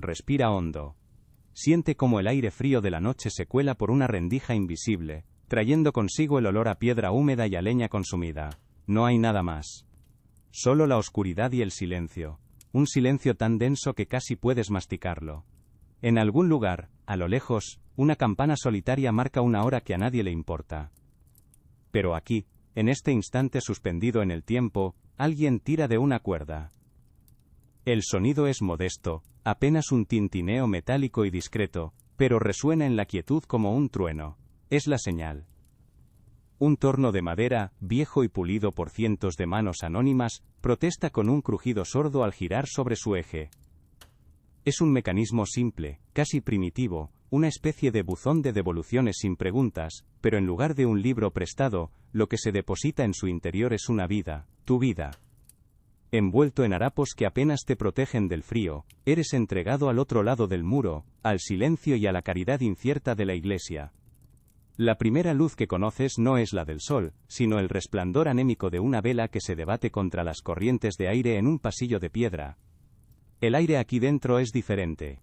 respira hondo. Siente cómo el aire frío de la noche se cuela por una rendija invisible, trayendo consigo el olor a piedra húmeda y a leña consumida. No hay nada más. Solo la oscuridad y el silencio. Un silencio tan denso que casi puedes masticarlo. En algún lugar, a lo lejos, una campana solitaria marca una hora que a nadie le importa. Pero aquí, en este instante suspendido en el tiempo, alguien tira de una cuerda. El sonido es modesto, apenas un tintineo metálico y discreto, pero resuena en la quietud como un trueno. Es la señal. Un torno de madera, viejo y pulido por cientos de manos anónimas, protesta con un crujido sordo al girar sobre su eje. Es un mecanismo simple, casi primitivo, una especie de buzón de devoluciones sin preguntas, pero en lugar de un libro prestado, lo que se deposita en su interior es una vida, tu vida. Envuelto en harapos que apenas te protegen del frío, eres entregado al otro lado del muro, al silencio y a la caridad incierta de la iglesia. La primera luz que conoces no es la del sol, sino el resplandor anémico de una vela que se debate contra las corrientes de aire en un pasillo de piedra. El aire aquí dentro es diferente.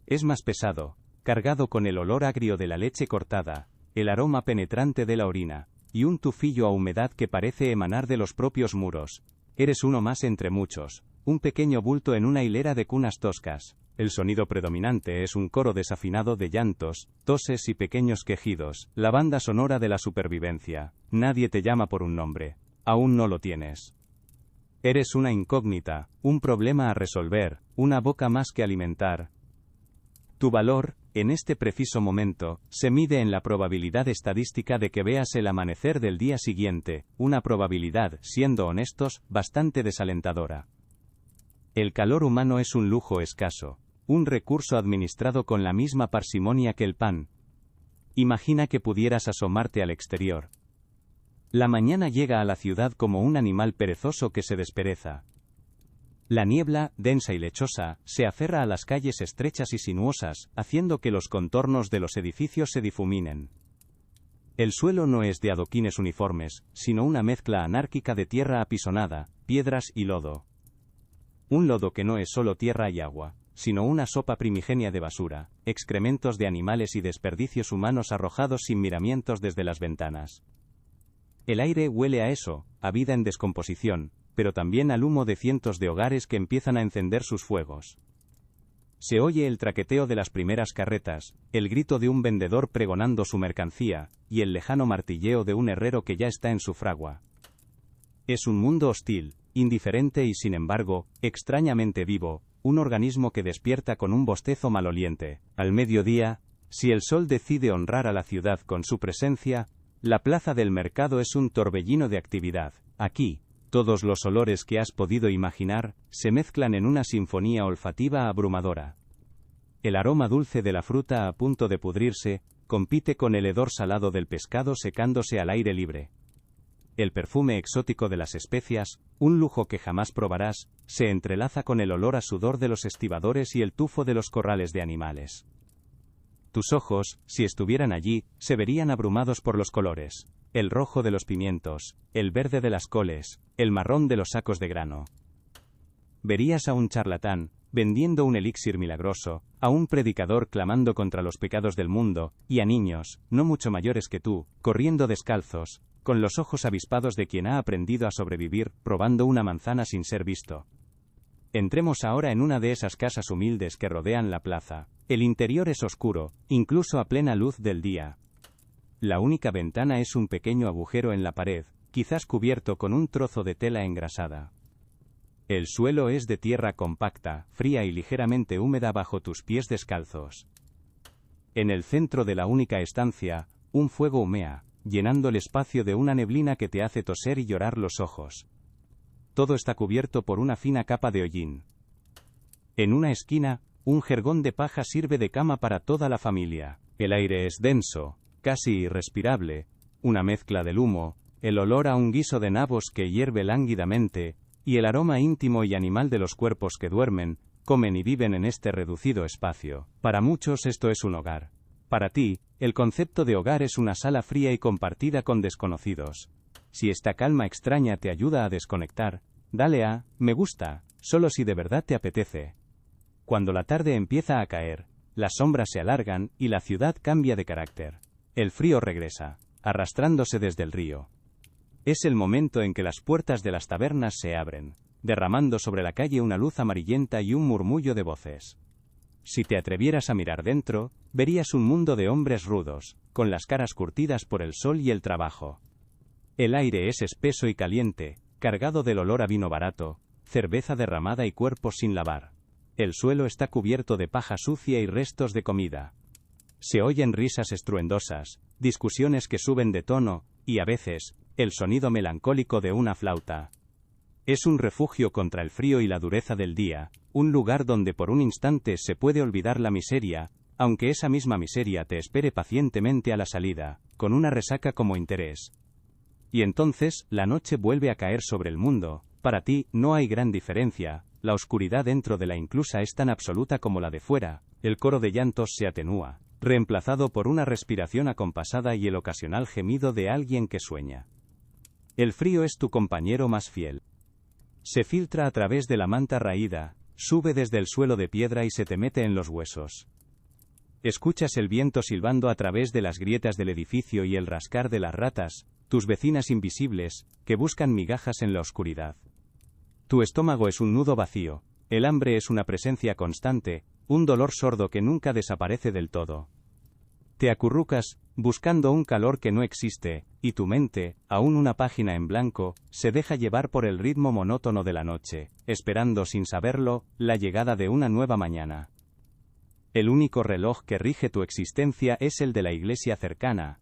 Es más pesado, cargado con el olor agrio de la leche cortada, el aroma penetrante de la orina, y un tufillo a humedad que parece emanar de los propios muros. Eres uno más entre muchos, un pequeño bulto en una hilera de cunas toscas. El sonido predominante es un coro desafinado de llantos, toses y pequeños quejidos, la banda sonora de la supervivencia. Nadie te llama por un nombre. Aún no lo tienes. Eres una incógnita, un problema a resolver, una boca más que alimentar. Tu valor, en este preciso momento, se mide en la probabilidad estadística de que veas el amanecer del día siguiente, una probabilidad, siendo honestos, bastante desalentadora. El calor humano es un lujo escaso, un recurso administrado con la misma parsimonia que el pan. Imagina que pudieras asomarte al exterior. La mañana llega a la ciudad como un animal perezoso que se despereza. La niebla, densa y lechosa, se aferra a las calles estrechas y sinuosas, haciendo que los contornos de los edificios se difuminen. El suelo no es de adoquines uniformes, sino una mezcla anárquica de tierra apisonada, piedras y lodo. Un lodo que no es solo tierra y agua, sino una sopa primigenia de basura, excrementos de animales y desperdicios humanos arrojados sin miramientos desde las ventanas. El aire huele a eso, a vida en descomposición, pero también al humo de cientos de hogares que empiezan a encender sus fuegos. Se oye el traqueteo de las primeras carretas, el grito de un vendedor pregonando su mercancía, y el lejano martilleo de un herrero que ya está en su fragua. Es un mundo hostil, indiferente y sin embargo, extrañamente vivo, un organismo que despierta con un bostezo maloliente. Al mediodía, si el sol decide honrar a la ciudad con su presencia, la plaza del mercado es un torbellino de actividad. Aquí, todos los olores que has podido imaginar, se mezclan en una sinfonía olfativa abrumadora. El aroma dulce de la fruta a punto de pudrirse, compite con el hedor salado del pescado secándose al aire libre. El perfume exótico de las especias, un lujo que jamás probarás, se entrelaza con el olor a sudor de los estibadores y el tufo de los corrales de animales. Tus ojos, si estuvieran allí, se verían abrumados por los colores. El rojo de los pimientos, el verde de las coles, el marrón de los sacos de grano. Verías a un charlatán, vendiendo un elixir milagroso, a un predicador clamando contra los pecados del mundo, y a niños, no mucho mayores que tú, corriendo descalzos, con los ojos avispados de quien ha aprendido a sobrevivir, probando una manzana sin ser visto. Entremos ahora en una de esas casas humildes que rodean la plaza. El interior es oscuro, incluso a plena luz del día. La única ventana es un pequeño agujero en la pared, quizás cubierto con un trozo de tela engrasada. El suelo es de tierra compacta, fría y ligeramente húmeda bajo tus pies descalzos. En el centro de la única estancia, un fuego humea, llenando el espacio de una neblina que te hace toser y llorar los ojos. Todo está cubierto por una fina capa de hollín. En una esquina, un jergón de paja sirve de cama para toda la familia. El aire es denso, casi irrespirable, una mezcla del humo, el olor a un guiso de nabos que hierve lánguidamente, y el aroma íntimo y animal de los cuerpos que duermen, comen y viven en este reducido espacio. Para muchos esto es un hogar. Para ti, el concepto de hogar es una sala fría y compartida con desconocidos. Si esta calma extraña te ayuda a desconectar, dale a me gusta, solo si de verdad te apetece. Cuando la tarde empieza a caer, las sombras se alargan y la ciudad cambia de carácter. El frío regresa, arrastrándose desde el río. Es el momento en que las puertas de las tabernas se abren, derramando sobre la calle una luz amarillenta y un murmullo de voces. Si te atrevieras a mirar dentro, verías un mundo de hombres rudos, con las caras curtidas por el sol y el trabajo. El aire es espeso y caliente, cargado del olor a vino barato, cerveza derramada y cuerpos sin lavar. El suelo está cubierto de paja sucia y restos de comida. Se oyen risas estruendosas, discusiones que suben de tono, y a veces, el sonido melancólico de una flauta. Es un refugio contra el frío y la dureza del día, un lugar donde por un instante se puede olvidar la miseria, aunque esa misma miseria te espere pacientemente a la salida, con una resaca como interés. Y entonces, la noche vuelve a caer sobre el mundo. Para ti, no hay gran diferencia, la oscuridad dentro de la inclusa es tan absoluta como la de fuera, el coro de llantos se atenúa, reemplazado por una respiración acompasada y el ocasional gemido de alguien que sueña. El frío es tu compañero más fiel. Se filtra a través de la manta raída, sube desde el suelo de piedra y se te mete en los huesos. Escuchas el viento silbando a través de las grietas del edificio y el rascar de las ratas, tus vecinas invisibles, que buscan migajas en la oscuridad. Tu estómago es un nudo vacío, el hambre es una presencia constante, un dolor sordo que nunca desaparece del todo. Te acurrucas, buscando un calor que no existe, y tu mente, aún una página en blanco, se deja llevar por el ritmo monótono de la noche, esperando sin saberlo, la llegada de una nueva mañana. El único reloj que rige tu existencia es el de la iglesia cercana.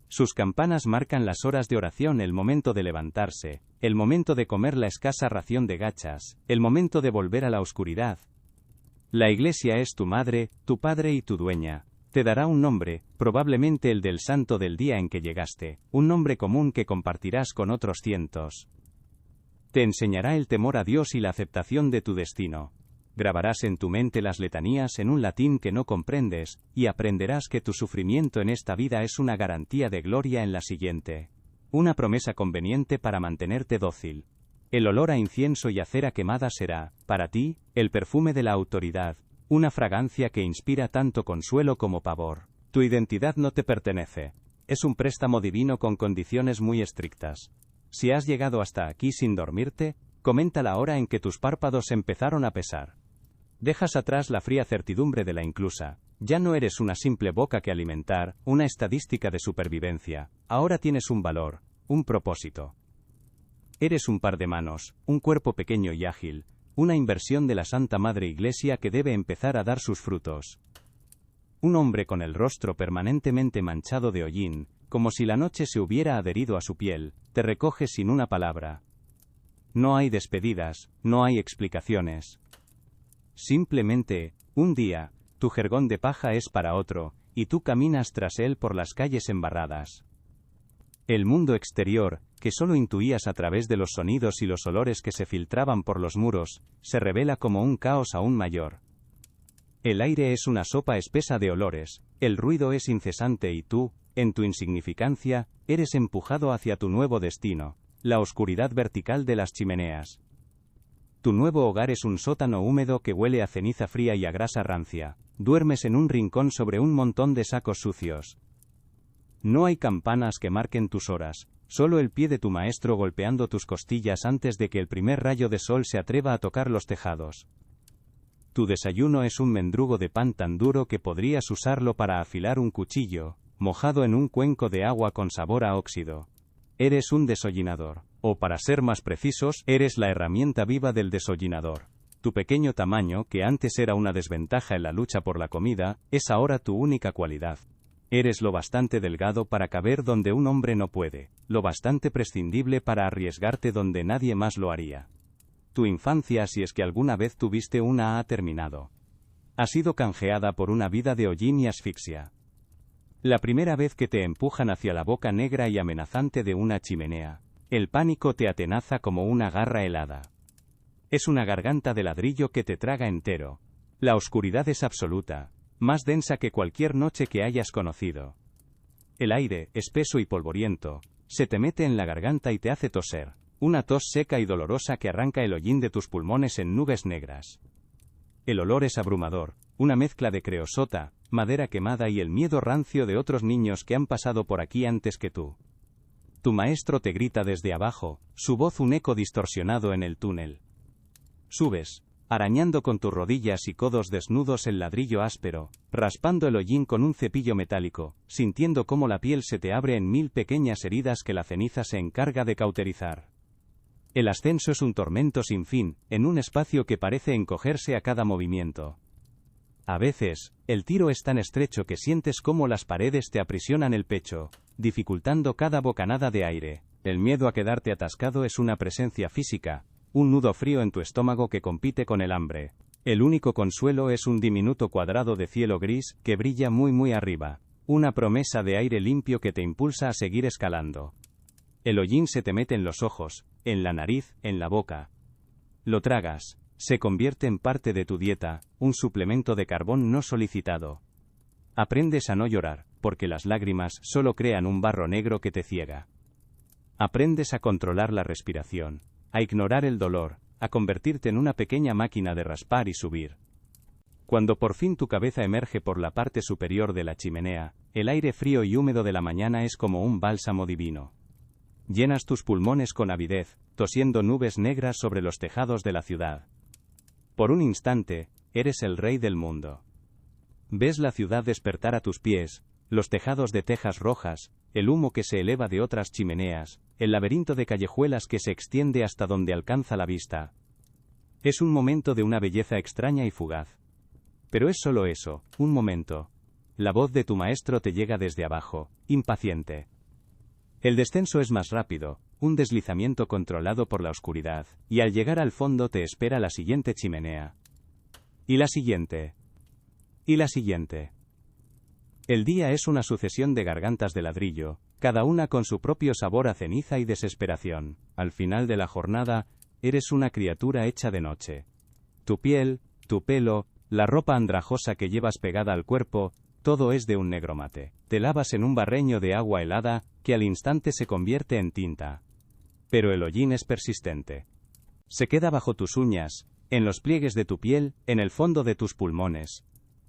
Sus campanas marcan las horas de oración, el momento de levantarse, el momento de comer la escasa ración de gachas, el momento de volver a la oscuridad. La iglesia es tu madre, tu padre y tu dueña. Te dará un nombre, probablemente el del santo del día en que llegaste, un nombre común que compartirás con otros cientos. Te enseñará el temor a Dios y la aceptación de tu destino. Grabarás en tu mente las letanías en un latín que no comprendes, y aprenderás que tu sufrimiento en esta vida es una garantía de gloria en la siguiente. Una promesa conveniente para mantenerte dócil. El olor a incienso y a cera quemada será, para ti, el perfume de la autoridad, una fragancia que inspira tanto consuelo como pavor. Tu identidad no te pertenece. Es un préstamo divino con condiciones muy estrictas. Si has llegado hasta aquí sin dormirte, comenta la hora en que tus párpados empezaron a pesar. Dejas atrás la fría certidumbre de la inclusa. Ya no eres una simple boca que alimentar, una estadística de supervivencia. Ahora tienes un valor, un propósito. Eres un par de manos, un cuerpo pequeño y ágil, una inversión de la Santa Madre Iglesia que debe empezar a dar sus frutos. Un hombre con el rostro permanentemente manchado de hollín, como si la noche se hubiera adherido a su piel, te recoge sin una palabra. No hay despedidas, no hay explicaciones. Simplemente, un día, tu jergón de paja es para otro, y tú caminas tras él por las calles embarradas. El mundo exterior, que solo intuías a través de los sonidos y los olores que se filtraban por los muros, se revela como un caos aún mayor. El aire es una sopa espesa de olores, el ruido es incesante y tú, en tu insignificancia, eres empujado hacia tu nuevo destino, la oscuridad vertical de las chimeneas. Tu nuevo hogar es un sótano húmedo que huele a ceniza fría y a grasa rancia. Duermes en un rincón sobre un montón de sacos sucios. No hay campanas que marquen tus horas, solo el pie de tu maestro golpeando tus costillas antes de que el primer rayo de sol se atreva a tocar los tejados. Tu desayuno es un mendrugo de pan tan duro que podrías usarlo para afilar un cuchillo, mojado en un cuenco de agua con sabor a óxido. Eres un desollinador, o para ser más precisos, eres la herramienta viva del desollinador. Tu pequeño tamaño, que antes era una desventaja en la lucha por la comida, es ahora tu única cualidad. Eres lo bastante delgado para caber donde un hombre no puede, lo bastante prescindible para arriesgarte donde nadie más lo haría. Tu infancia, si es que alguna vez tuviste una, ha terminado. Ha sido canjeada por una vida de hollín y asfixia. La primera vez que te empujan hacia la boca negra y amenazante de una chimenea, el pánico te atenaza como una garra helada. Es una garganta de ladrillo que te traga entero. La oscuridad es absoluta, más densa que cualquier noche que hayas conocido. El aire, espeso y polvoriento, se te mete en la garganta y te hace toser, una tos seca y dolorosa que arranca el hollín de tus pulmones en nubes negras. El olor es abrumador, una mezcla de creosota, madera quemada y el miedo rancio de otros niños que han pasado por aquí antes que tú. Tu maestro te grita desde abajo, su voz un eco distorsionado en el túnel. Subes, arañando con tus rodillas y codos desnudos el ladrillo áspero, raspando el hollín con un cepillo metálico, sintiendo cómo la piel se te abre en 1000 pequeñas heridas que la ceniza se encarga de cauterizar. El ascenso es un tormento sin fin, en un espacio que parece encogerse a cada movimiento. A veces, el tiro es tan estrecho que sientes cómo las paredes te aprisionan el pecho, dificultando cada bocanada de aire. El miedo a quedarte atascado es una presencia física, un nudo frío en tu estómago que compite con el hambre. El único consuelo es un diminuto cuadrado de cielo gris que brilla muy arriba, una promesa de aire limpio que te impulsa a seguir escalando. El hollín se te mete en los ojos, en la nariz, en la boca. Lo tragas, se convierte en parte de tu dieta, un suplemento de carbón no solicitado. Aprendes a no llorar, porque las lágrimas solo crean un barro negro que te ciega. Aprendes a controlar la respiración, a ignorar el dolor, a convertirte en una pequeña máquina de raspar y subir. Cuando por fin tu cabeza emerge por la parte superior de la chimenea, el aire frío y húmedo de la mañana es como un bálsamo divino. Llenas tus pulmones con avidez, tosiendo nubes negras sobre los tejados de la ciudad. Por un instante, eres el rey del mundo. Ves la ciudad despertar a tus pies, los tejados de tejas rojas, el humo que se eleva de otras chimeneas, el laberinto de callejuelas que se extiende hasta donde alcanza la vista. Es un momento de una belleza extraña y fugaz. Pero es solo eso, un momento. La voz de tu maestro te llega desde abajo, impaciente. El descenso es más rápido, un deslizamiento controlado por la oscuridad, y al llegar al fondo te espera la siguiente chimenea. Y la siguiente. Y la siguiente. El día es una sucesión de gargantas de ladrillo, cada una con su propio sabor a ceniza y desesperación. Al final de la jornada, eres una criatura hecha de noche. Tu piel, tu pelo, la ropa andrajosa que llevas pegada al cuerpo, todo es de un negro mate. Te lavas en un barreño de agua helada, que al instante se convierte en tinta. Pero el hollín es persistente. Se queda bajo tus uñas, en los pliegues de tu piel, en el fondo de tus pulmones.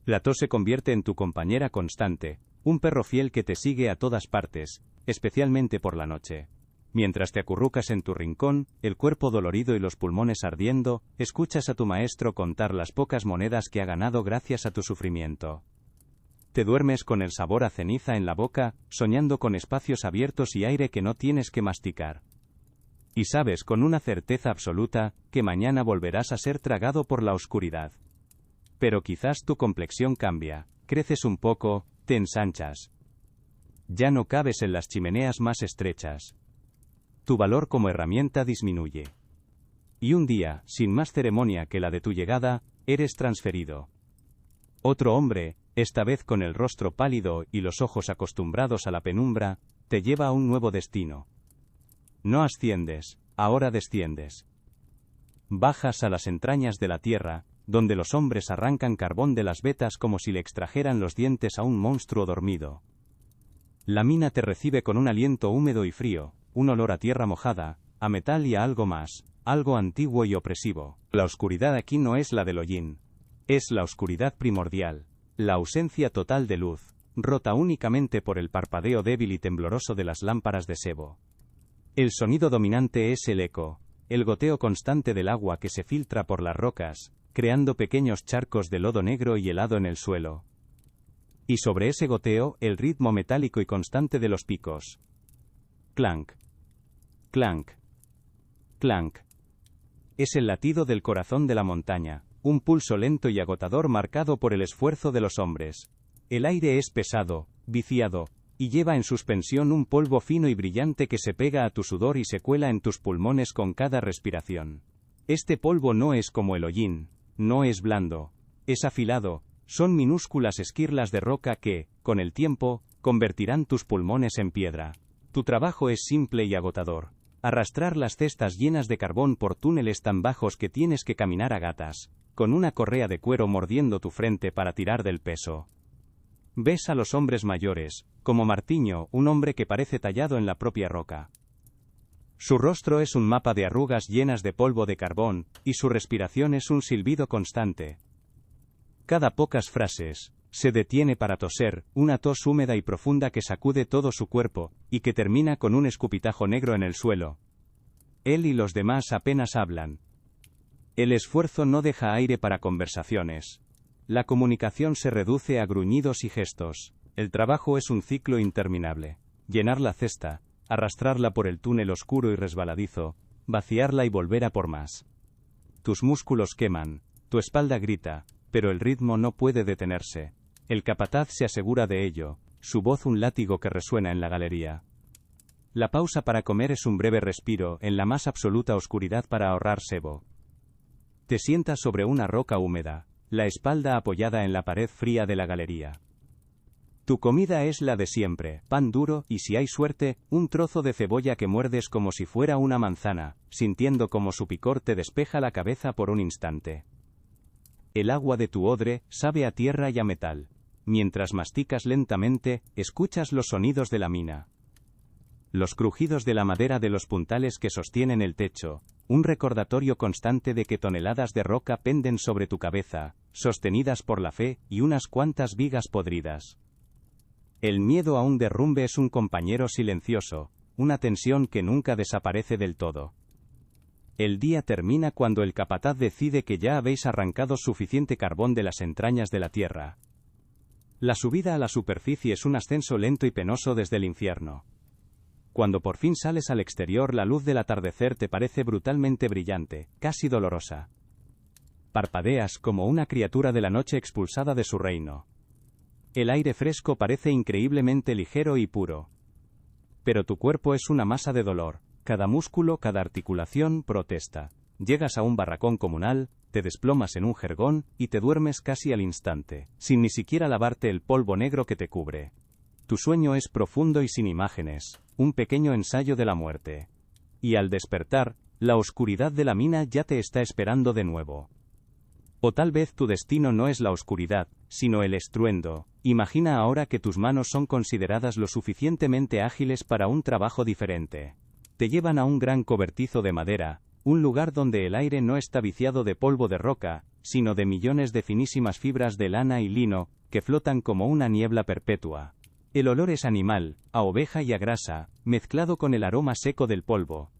La tos se convierte en tu compañera constante, un perro fiel que te sigue a todas partes, especialmente por la noche. Mientras te acurrucas en tu rincón, el cuerpo dolorido y los pulmones ardiendo, escuchas a tu maestro contar las pocas monedas que ha ganado gracias a tu sufrimiento. Te duermes con el sabor a ceniza en la boca, soñando con espacios abiertos y aire que no tienes que masticar. Y sabes con una certeza absoluta, que mañana volverás a ser tragado por la oscuridad. Pero quizás tu complexión cambia, creces un poco, te ensanchas. Ya no cabes en las chimeneas más estrechas. Tu valor como herramienta disminuye. Y un día, sin más ceremonia que la de tu llegada, eres transferido. Otro hombre, esta vez con el rostro pálido y los ojos acostumbrados a la penumbra, te lleva a un nuevo destino. No asciendes, ahora desciendes. Bajas a las entrañas de la tierra, donde los hombres arrancan carbón de las vetas como si le extrajeran los dientes a un monstruo dormido. La mina te recibe con un aliento húmedo y frío, un olor a tierra mojada, a metal y a algo más, algo antiguo y opresivo. La oscuridad aquí no es la del hollín. Es la oscuridad primordial, la ausencia total de luz, rota únicamente por el parpadeo débil y tembloroso de las lámparas de sebo. El sonido dominante es el eco, el goteo constante del agua que se filtra por las rocas, creando pequeños charcos de lodo negro y helado en el suelo. Y sobre ese goteo, el ritmo metálico y constante de los picos. Clank. Clank. Clank. Es el latido del corazón de la montaña. Un pulso lento y agotador marcado por el esfuerzo de los hombres. El aire es pesado, viciado, y lleva en suspensión un polvo fino y brillante que se pega a tu sudor y se cuela en tus pulmones con cada respiración. Este polvo no es como el hollín, no es blando, es afilado, son minúsculas esquirlas de roca que, con el tiempo, convertirán tus pulmones en piedra. Tu trabajo es simple y agotador. Arrastrar las cestas llenas de carbón por túneles tan bajos que tienes que caminar a gatas, con una correa de cuero mordiendo tu frente para tirar del peso. Ves a los hombres mayores, como Martiño, un hombre que parece tallado en la propia roca. Su rostro es un mapa de arrugas llenas de polvo de carbón, y su respiración es un silbido constante. Cada pocas frases, se detiene para toser, una tos húmeda y profunda que sacude todo su cuerpo, y que termina con un escupitajo negro en el suelo. Él y los demás apenas hablan. El esfuerzo no deja aire para conversaciones. La comunicación se reduce a gruñidos y gestos. El trabajo es un ciclo interminable. Llenar la cesta, arrastrarla por el túnel oscuro y resbaladizo, vaciarla y volver a por más. Tus músculos queman, tu espalda grita, pero el ritmo no puede detenerse. El capataz se asegura de ello, su voz un látigo que resuena en la galería. La pausa para comer es un breve respiro en la más absoluta oscuridad para ahorrar sebo. Te sientas sobre una roca húmeda, la espalda apoyada en la pared fría de la galería. Tu comida es la de siempre, pan duro y, si hay suerte, un trozo de cebolla que muerdes como si fuera una manzana, sintiendo como su picor te despeja la cabeza por un instante. El agua de tu odre sabe a tierra y a metal. Mientras masticas lentamente, escuchas los sonidos de la mina. Los crujidos de la madera de los puntales que sostienen el techo, un recordatorio constante de que toneladas de roca penden sobre tu cabeza, sostenidas por la fe y unas cuantas vigas podridas. El miedo a un derrumbe es un compañero silencioso, una tensión que nunca desaparece del todo. El día termina cuando el capataz decide que ya habéis arrancado suficiente carbón de las entrañas de la tierra. La subida a la superficie es un ascenso lento y penoso desde el infierno. Cuando por fin sales al exterior, la luz del atardecer te parece brutalmente brillante, casi dolorosa. Parpadeas como una criatura de la noche expulsada de su reino. El aire fresco parece increíblemente ligero y puro. Pero tu cuerpo es una masa de dolor, cada músculo, cada articulación protesta. Llegas a un barracón comunal, te desplomas en un jergón y te duermes casi al instante, sin ni siquiera lavarte el polvo negro que te cubre. Tu sueño es profundo y sin imágenes, un pequeño ensayo de la muerte. Y al despertar, la oscuridad de la mina ya te está esperando de nuevo. O tal vez tu destino no es la oscuridad, sino el estruendo. Imagina ahora que tus manos son consideradas lo suficientemente ágiles para un trabajo diferente. Te llevan a un gran cobertizo de madera, un lugar donde el aire no está viciado de polvo de roca, sino de millones de finísimas fibras de lana y lino, que flotan como una niebla perpetua. El olor es animal, a oveja y a grasa, mezclado con el aroma seco del polvo.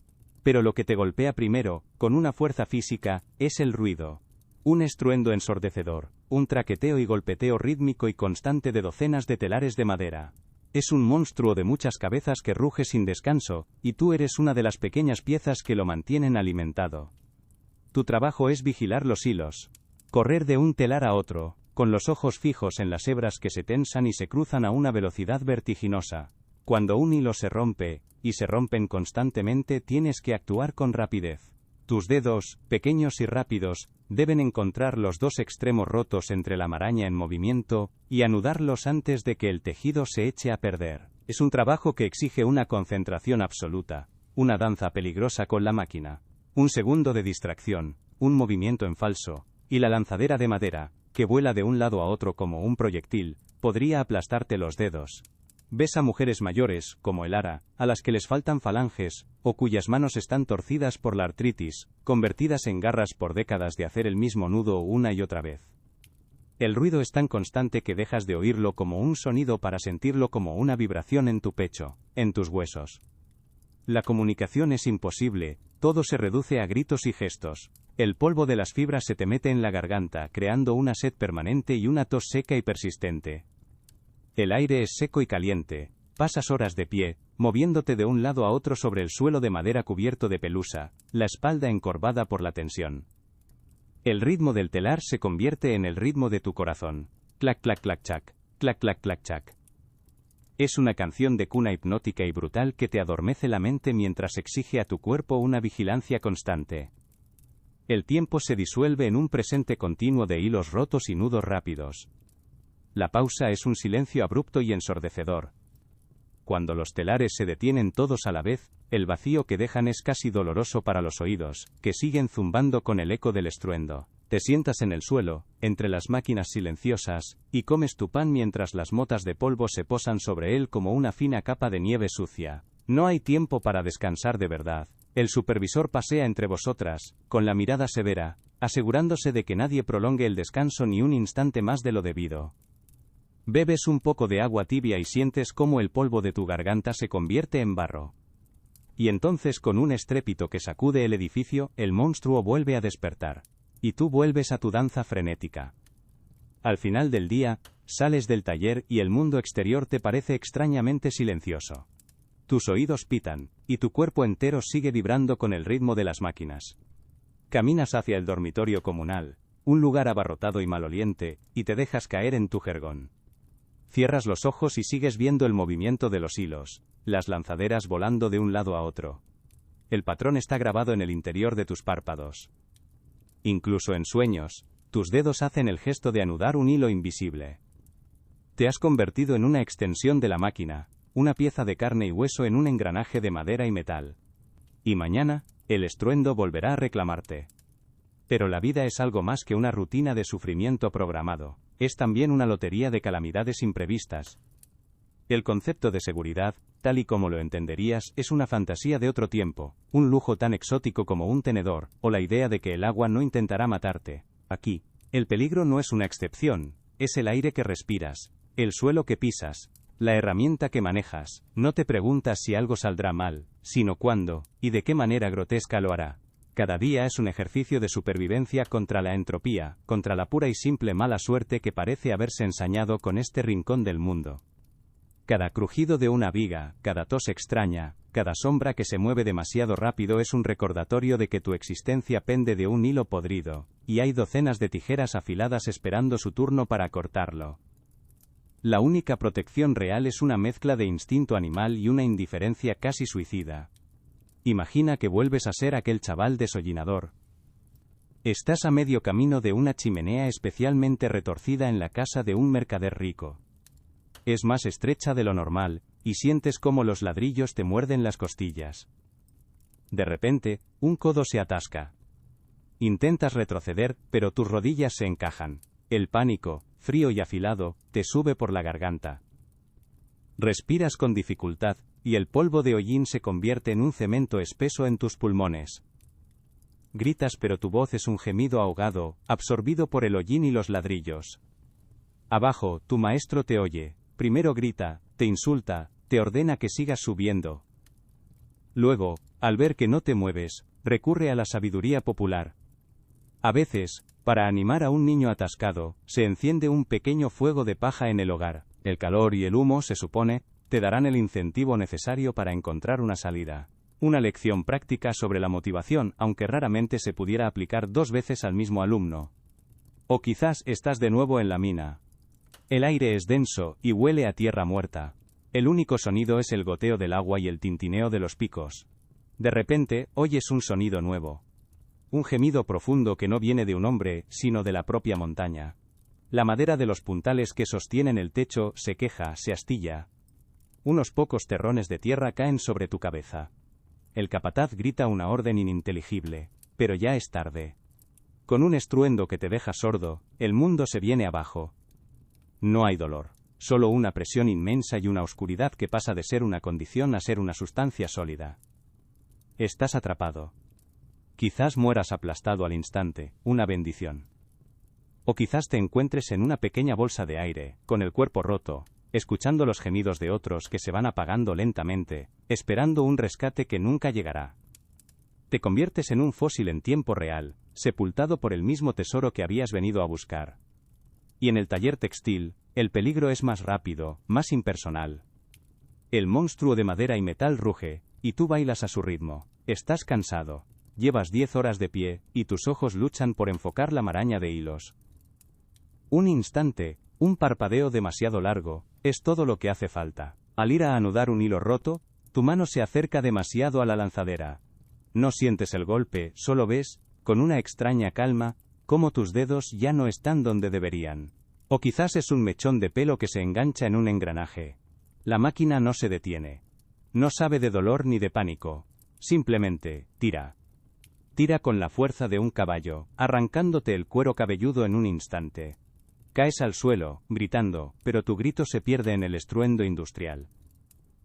Pero lo que te golpea primero, con una fuerza física, es el ruido. Un estruendo ensordecedor, un traqueteo y golpeteo rítmico y constante de docenas de telares de madera. Es un monstruo de muchas cabezas que ruge sin descanso, y tú eres una de las pequeñas piezas que lo mantienen alimentado. Tu trabajo es vigilar los hilos. Correr de un telar a otro, con los ojos fijos en las hebras que se tensan y se cruzan a una velocidad vertiginosa. Cuando un hilo se rompe, y se rompen constantemente, tienes que actuar con rapidez. Tus dedos, pequeños y rápidos, deben encontrar los dos extremos rotos entre la maraña en movimiento, y anudarlos antes de que el tejido se eche a perder. Es un trabajo que exige una concentración absoluta, una danza peligrosa con la máquina. Un segundo de distracción, un movimiento en falso, y la lanzadera de madera, que vuela de un lado a otro como un proyectil, podría aplastarte los dedos. Ves a mujeres mayores, como el ara, a las que les faltan falanges, o cuyas manos están torcidas por la artritis, convertidas en garras por décadas de hacer el mismo nudo una y otra vez. El ruido es tan constante que dejas de oírlo como un sonido para sentirlo como una vibración en tu pecho, en tus huesos. La comunicación es imposible, todo se reduce a gritos y gestos. El polvo de las fibras se te mete en la garganta, creando una sed permanente y una tos seca y persistente. El aire es seco y caliente, pasas horas de pie, moviéndote de un lado a otro sobre el suelo de madera cubierto de pelusa, la espalda encorvada por la tensión. El ritmo del telar se convierte en el ritmo de tu corazón. Clac clac clac chac, clac clac clac chac. Es una canción de cuna hipnótica y brutal que te adormece la mente mientras exige a tu cuerpo una vigilancia constante. El tiempo se disuelve en un presente continuo de hilos rotos y nudos rápidos. La pausa es un silencio abrupto y ensordecedor. Cuando los telares se detienen todos a la vez, el vacío que dejan es casi doloroso para los oídos, que siguen zumbando con el eco del estruendo. Te sientas en el suelo, entre las máquinas silenciosas, y comes tu pan mientras las motas de polvo se posan sobre él como una fina capa de nieve sucia. No hay tiempo para descansar de verdad. El supervisor pasea entre vosotras, con la mirada severa, asegurándose de que nadie prolongue el descanso ni un instante más de lo debido. Bebes un poco de agua tibia y sientes cómo el polvo de tu garganta se convierte en barro. Y entonces, con un estrépito que sacude el edificio, el monstruo vuelve a despertar. Y tú vuelves a tu danza frenética. Al final del día, sales del taller y el mundo exterior te parece extrañamente silencioso. Tus oídos pitan, y tu cuerpo entero sigue vibrando con el ritmo de las máquinas. Caminas hacia el dormitorio comunal, un lugar abarrotado y maloliente, y te dejas caer en tu jergón. Cierras los ojos y sigues viendo el movimiento de los hilos, las lanzaderas volando de un lado a otro. El patrón está grabado en el interior de tus párpados. Incluso en sueños, tus dedos hacen el gesto de anudar un hilo invisible. Te has convertido en una extensión de la máquina, una pieza de carne y hueso en un engranaje de madera y metal. Y mañana, el estruendo volverá a reclamarte. Pero la vida es algo más que una rutina de sufrimiento programado, es también una lotería de calamidades imprevistas. El concepto de seguridad, tal y como lo entenderías, es una fantasía de otro tiempo, un lujo tan exótico como un tenedor, o la idea de que el agua no intentará matarte. Aquí, el peligro no es una excepción, es el aire que respiras, el suelo que pisas, la herramienta que manejas. No te preguntas si algo saldrá mal, sino cuándo, y de qué manera grotesca lo hará. Cada día es un ejercicio de supervivencia contra la entropía, contra la pura y simple mala suerte que parece haberse ensañado con este rincón del mundo. Cada crujido de una viga, cada tos extraña, cada sombra que se mueve demasiado rápido es un recordatorio de que tu existencia pende de un hilo podrido, y hay docenas de tijeras afiladas esperando su turno para cortarlo. La única protección real es una mezcla de instinto animal y una indiferencia casi suicida. Imagina que vuelves a ser aquel chaval desollinador. Estás a medio camino de una chimenea especialmente retorcida en la casa de un mercader rico. Es más estrecha de lo normal, y sientes cómo los ladrillos te muerden las costillas. De repente, un codo se atasca. Intentas retroceder, pero tus rodillas se encajan. El pánico, frío y afilado, te sube por la garganta. Respiras con dificultad, y el polvo de hollín se convierte en un cemento espeso en tus pulmones. Gritas, pero tu voz es un gemido ahogado, absorbido por el hollín y los ladrillos. Abajo, tu maestro te oye. Primero grita, te insulta, te ordena que sigas subiendo. Luego, al ver que no te mueves, recurre a la sabiduría popular. A veces, para animar a un niño atascado, se enciende un pequeño fuego de paja en el hogar. El calor y el humo, se supone, te darán el incentivo necesario para encontrar una salida. Una lección práctica sobre la motivación, aunque raramente se pudiera aplicar 2 veces al mismo alumno. O quizás estás de nuevo en la mina. El aire es denso, y huele a tierra muerta. El único sonido es el goteo del agua y el tintineo de los picos. De repente, oyes un sonido nuevo. Un gemido profundo que no viene de un hombre, sino de la propia montaña. La madera de los puntales que sostienen el techo se queja, se astilla. Unos pocos terrones de tierra caen sobre tu cabeza. El capataz grita una orden ininteligible, pero ya es tarde. Con un estruendo que te deja sordo, el mundo se viene abajo. No hay dolor, solo una presión inmensa y una oscuridad que pasa de ser una condición a ser una sustancia sólida. Estás atrapado. Quizás mueras aplastado al instante, una bendición. O quizás te encuentres en una pequeña bolsa de aire, con el cuerpo roto, escuchando los gemidos de otros que se van apagando lentamente, esperando un rescate que nunca llegará. Te conviertes en un fósil en tiempo real, sepultado por el mismo tesoro que habías venido a buscar. Y en el taller textil, el peligro es más rápido, más impersonal. El monstruo de madera y metal ruge, y tú bailas a su ritmo. Estás cansado. Llevas 10 horas de pie, y tus ojos luchan por enfocar la maraña de hilos. Un instante, un parpadeo demasiado largo, es todo lo que hace falta. Al ir a anudar un hilo roto, tu mano se acerca demasiado a la lanzadera. No sientes el golpe, solo ves, con una extraña calma, cómo tus dedos ya no están donde deberían. O quizás es un mechón de pelo que se engancha en un engranaje. La máquina no se detiene. No sabe de dolor ni de pánico. Simplemente, tira. Tira con la fuerza de un caballo, arrancándote el cuero cabelludo en un instante. Caes al suelo, gritando, pero tu grito se pierde en el estruendo industrial.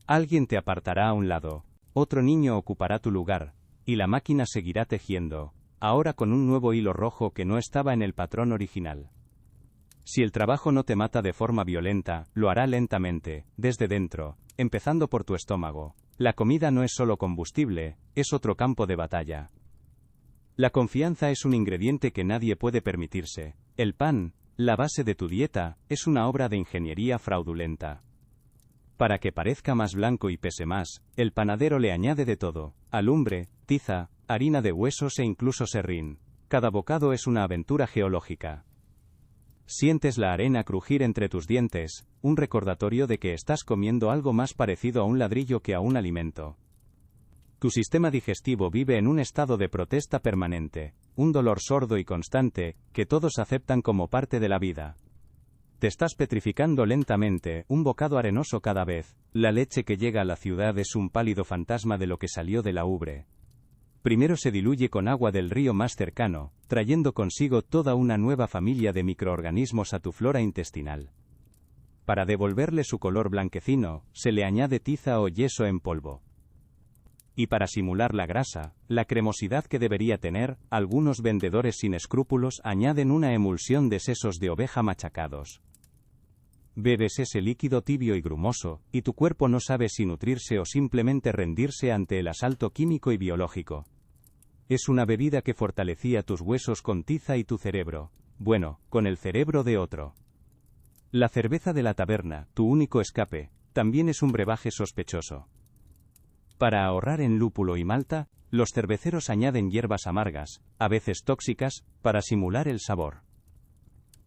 Alguien te apartará a un lado, otro niño ocupará tu lugar, y la máquina seguirá tejiendo. ahora con un nuevo hilo rojo que no estaba en el patrón original. Si el trabajo no te mata de forma violenta, lo hará lentamente, desde dentro, empezando por tu estómago. La comida no es solo combustible, es otro campo de batalla. La confianza es un ingrediente que nadie puede permitirse. El pan, la base de tu dieta, es una obra de ingeniería fraudulenta. Para que parezca más blanco y pese más, el panadero le añade de todo: alumbre, tiza, harina de huesos e incluso serrín. Cada bocado es una aventura geológica. Sientes la arena crujir entre tus dientes, un recordatorio de que estás comiendo algo más parecido a un ladrillo que a un alimento. Tu sistema digestivo vive en un estado de protesta permanente, un dolor sordo y constante, que todos aceptan como parte de la vida. Te estás petrificando lentamente, un bocado arenoso cada vez. La leche que llega a la ciudad es un pálido fantasma de lo que salió de la ubre. Primero se diluye con agua del río más cercano, trayendo consigo toda una nueva familia de microorganismos a tu flora intestinal. Para devolverle su color blanquecino, se le añade tiza o yeso en polvo. Y para simular la grasa, la cremosidad que debería tener, algunos vendedores sin escrúpulos añaden una emulsión de sesos de oveja machacados. Bebes ese líquido tibio y grumoso, y tu cuerpo no sabe si nutrirse o simplemente rendirse ante el asalto químico y biológico. Es una bebida que fortalecía tus huesos con tiza y tu cerebro. Bueno, con el cerebro de otro. La cerveza de la taberna, tu único escape, también es un brebaje sospechoso. Para ahorrar en lúpulo y malta, los cerveceros añaden hierbas amargas, a veces tóxicas, para simular el sabor.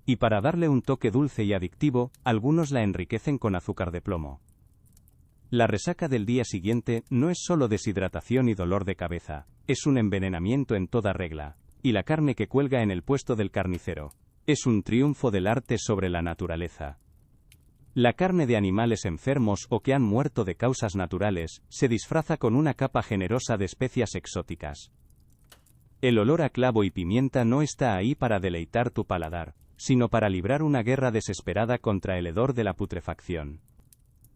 Y para darle un toque dulce y adictivo, algunos la enriquecen con azúcar de plomo. La resaca del día siguiente no es solo deshidratación y dolor de cabeza, es un envenenamiento en toda regla. Y la carne que cuelga en el puesto del carnicero es un triunfo del arte sobre la naturaleza. La carne de animales enfermos o que han muerto de causas naturales se disfraza con una capa generosa de especias exóticas. El olor a clavo y pimienta no está ahí para deleitar tu paladar, sino para librar una guerra desesperada contra el hedor de la putrefacción.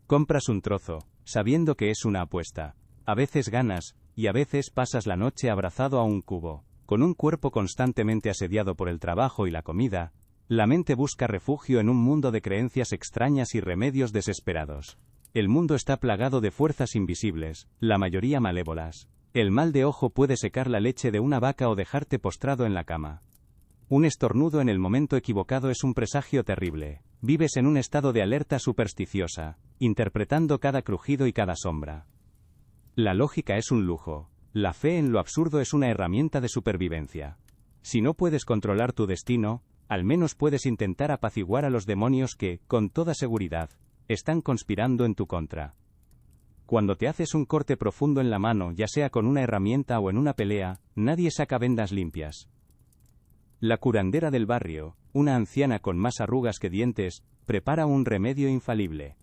Compras un trozo, sabiendo que es una apuesta. A veces ganas, y a veces pasas la noche abrazado a un cubo. Con un cuerpo constantemente asediado por el trabajo y la comida, la mente busca refugio en un mundo de creencias extrañas y remedios desesperados. El mundo está plagado de fuerzas invisibles, la mayoría malévolas. El mal de ojo puede secar la leche de una vaca o dejarte postrado en la cama. Un estornudo en el momento equivocado es un presagio terrible. Vives en un estado de alerta supersticiosa, interpretando cada crujido y cada sombra. La lógica es un lujo. La fe en lo absurdo es una herramienta de supervivencia. Si no puedes controlar tu destino, al menos puedes intentar apaciguar a los demonios que, con toda seguridad, están conspirando en tu contra. Cuando te haces un corte profundo en la mano, ya sea con una herramienta o en una pelea, nadie saca vendas limpias. La curandera del barrio, una anciana con más arrugas que dientes, prepara un remedio infalible.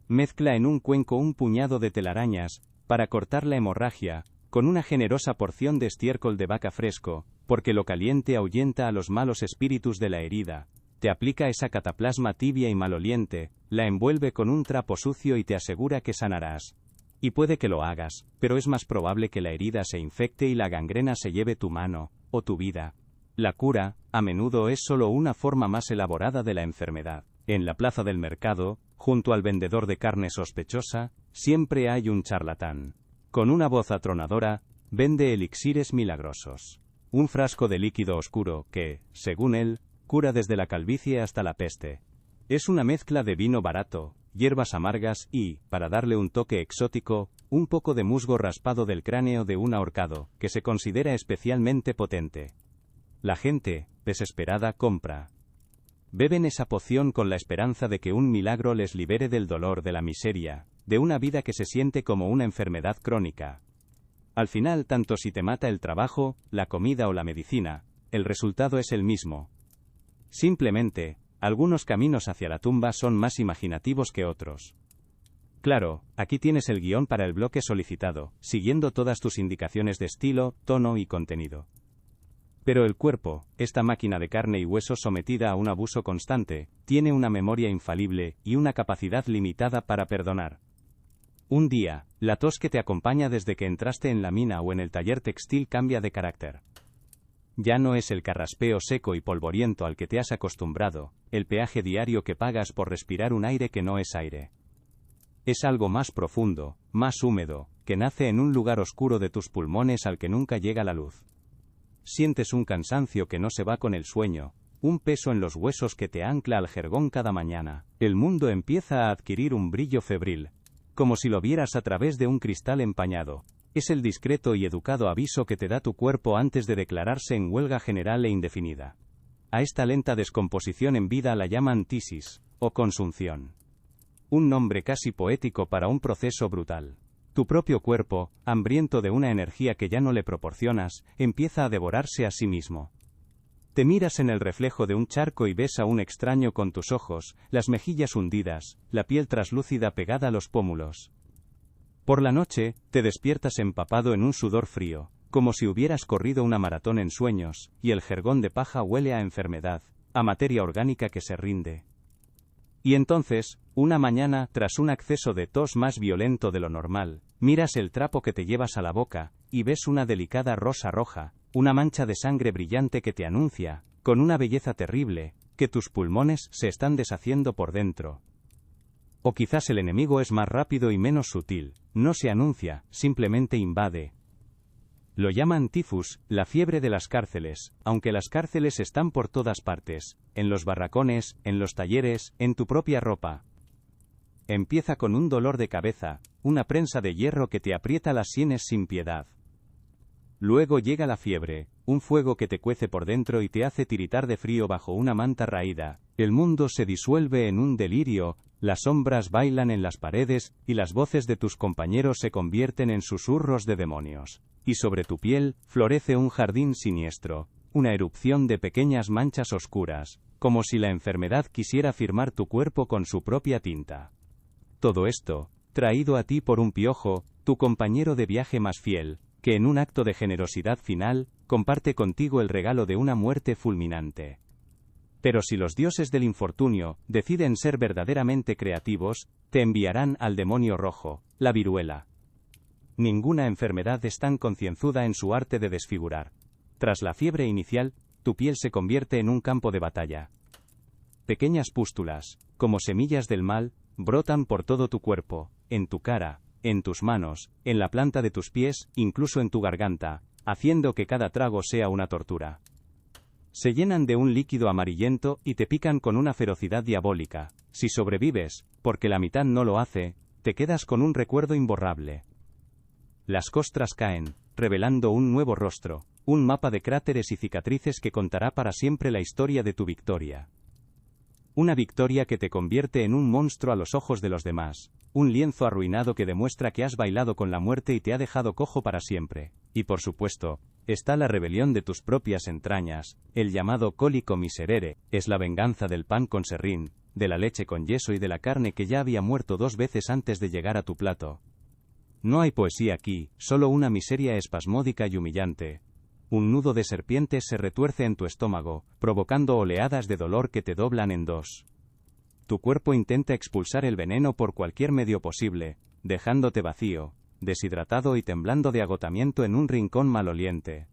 Mezcla en un cuenco un puñado de telarañas, para cortar la hemorragia, con una generosa porción de estiércol de vaca fresco, porque lo caliente ahuyenta a los malos espíritus de la herida. Te aplica esa cataplasma tibia y maloliente, la envuelve con un trapo sucio y te asegura que sanarás. Y puede que lo hagas, pero es más probable que la herida se infecte y la gangrena se lleve tu mano, o tu vida. La cura, a menudo es solo una forma más elaborada de la enfermedad. En la plaza del mercado, junto al vendedor de carne sospechosa, siempre hay un charlatán. Con una voz atronadora, vende elixires milagrosos. Un frasco de líquido oscuro que, según él, cura desde la calvicie hasta la peste. Es una mezcla de vino barato, hierbas amargas y, para darle un toque exótico, un poco de musgo raspado del cráneo de un ahorcado, que se considera especialmente potente. La gente, desesperada, compra. Beben esa poción con la esperanza de que un milagro les libere del dolor, de la miseria, de una vida que se siente como una enfermedad crónica. Al final, tanto si te mata el trabajo, la comida o la medicina, el resultado es el mismo. Simplemente, algunos caminos hacia la tumba son más imaginativos que otros. Claro, aquí tienes el guión para el bloque solicitado, siguiendo todas tus indicaciones de estilo, tono y contenido. Pero el cuerpo, esta máquina de carne y hueso sometida a un abuso constante, tiene una memoria infalible y una capacidad limitada para perdonar. Un día, la tos que te acompaña desde que entraste en la mina o en el taller textil cambia de carácter. Ya no es el carraspeo seco y polvoriento al que te has acostumbrado, el peaje diario que pagas por respirar un aire que no es aire. Es algo más profundo, más húmedo, que nace en un lugar oscuro de tus pulmones al que nunca llega la luz. Sientes un cansancio que no se va con el sueño, un peso en los huesos que te ancla al jergón cada mañana. El mundo empieza a adquirir un brillo febril, como si lo vieras a través de un cristal empañado. Es el discreto y educado aviso que te da tu cuerpo antes de declararse en huelga general e indefinida. A esta lenta descomposición en vida la llaman tisis, o consunción. Un nombre casi poético para un proceso brutal. Tu propio cuerpo, hambriento de una energía que ya no le proporcionas, empieza a devorarse a sí mismo. Te miras en el reflejo de un charco y ves a un extraño con tus ojos, las mejillas hundidas, la piel traslúcida pegada a los pómulos. Por la noche, te despiertas empapado en un sudor frío, como si hubieras corrido una maratón en sueños, y el jergón de paja huele a enfermedad, a materia orgánica que se rinde. Y entonces, una mañana, tras un acceso de tos más violento de lo normal, miras el trapo que te llevas a la boca, y ves una delicada rosa roja, una mancha de sangre brillante que te anuncia, con una belleza terrible, que tus pulmones se están deshaciendo por dentro. O quizás el enemigo es más rápido y menos sutil, no se anuncia, simplemente invade. Lo llaman tifus, la fiebre de las cárceles, aunque las cárceles están por todas partes, en los barracones, en los talleres, en tu propia ropa. Empieza con un dolor de cabeza, una prensa de hierro que te aprieta las sienes sin piedad. Luego llega la fiebre, un fuego que te cuece por dentro y te hace tiritar de frío bajo una manta raída. El mundo se disuelve en un delirio, las sombras bailan en las paredes, y las voces de tus compañeros se convierten en susurros de demonios. Y sobre tu piel, florece un jardín siniestro, una erupción de pequeñas manchas oscuras, como si la enfermedad quisiera firmar tu cuerpo con su propia tinta. Todo esto, traído a ti por un piojo, tu compañero de viaje más fiel, que en un acto de generosidad final, comparte contigo el regalo de una muerte fulminante. Pero si los dioses del infortunio deciden ser verdaderamente creativos, te enviarán al demonio rojo, la viruela. Ninguna enfermedad es tan concienzuda en su arte de desfigurar. Tras la fiebre inicial, tu piel se convierte en un campo de batalla. Pequeñas pústulas, como semillas del mal, brotan por todo tu cuerpo, en tu cara, en tus manos, en la planta de tus pies, incluso en tu garganta, haciendo que cada trago sea una tortura. Se llenan de un líquido amarillento y te pican con una ferocidad diabólica. Si sobrevives, porque la mitad no lo hace, te quedas con un recuerdo imborrable. Las costras caen, revelando un nuevo rostro, un mapa de cráteres y cicatrices que contará para siempre la historia de tu victoria. Una victoria que te convierte en un monstruo a los ojos de los demás, un lienzo arruinado que demuestra que has bailado con la muerte y te ha dejado cojo para siempre. Y por supuesto, está la rebelión de tus propias entrañas, el llamado cólico miserere, es la venganza del pan con serrín, de la leche con yeso y de la carne que ya había muerto 2 veces antes de llegar a tu plato. No hay poesía aquí, solo una miseria espasmódica y humillante. Un nudo de serpiente se retuerce en tu estómago, provocando oleadas de dolor que te doblan en 2. Tu cuerpo intenta expulsar el veneno por cualquier medio posible, dejándote vacío, deshidratado y temblando de agotamiento en un rincón maloliente.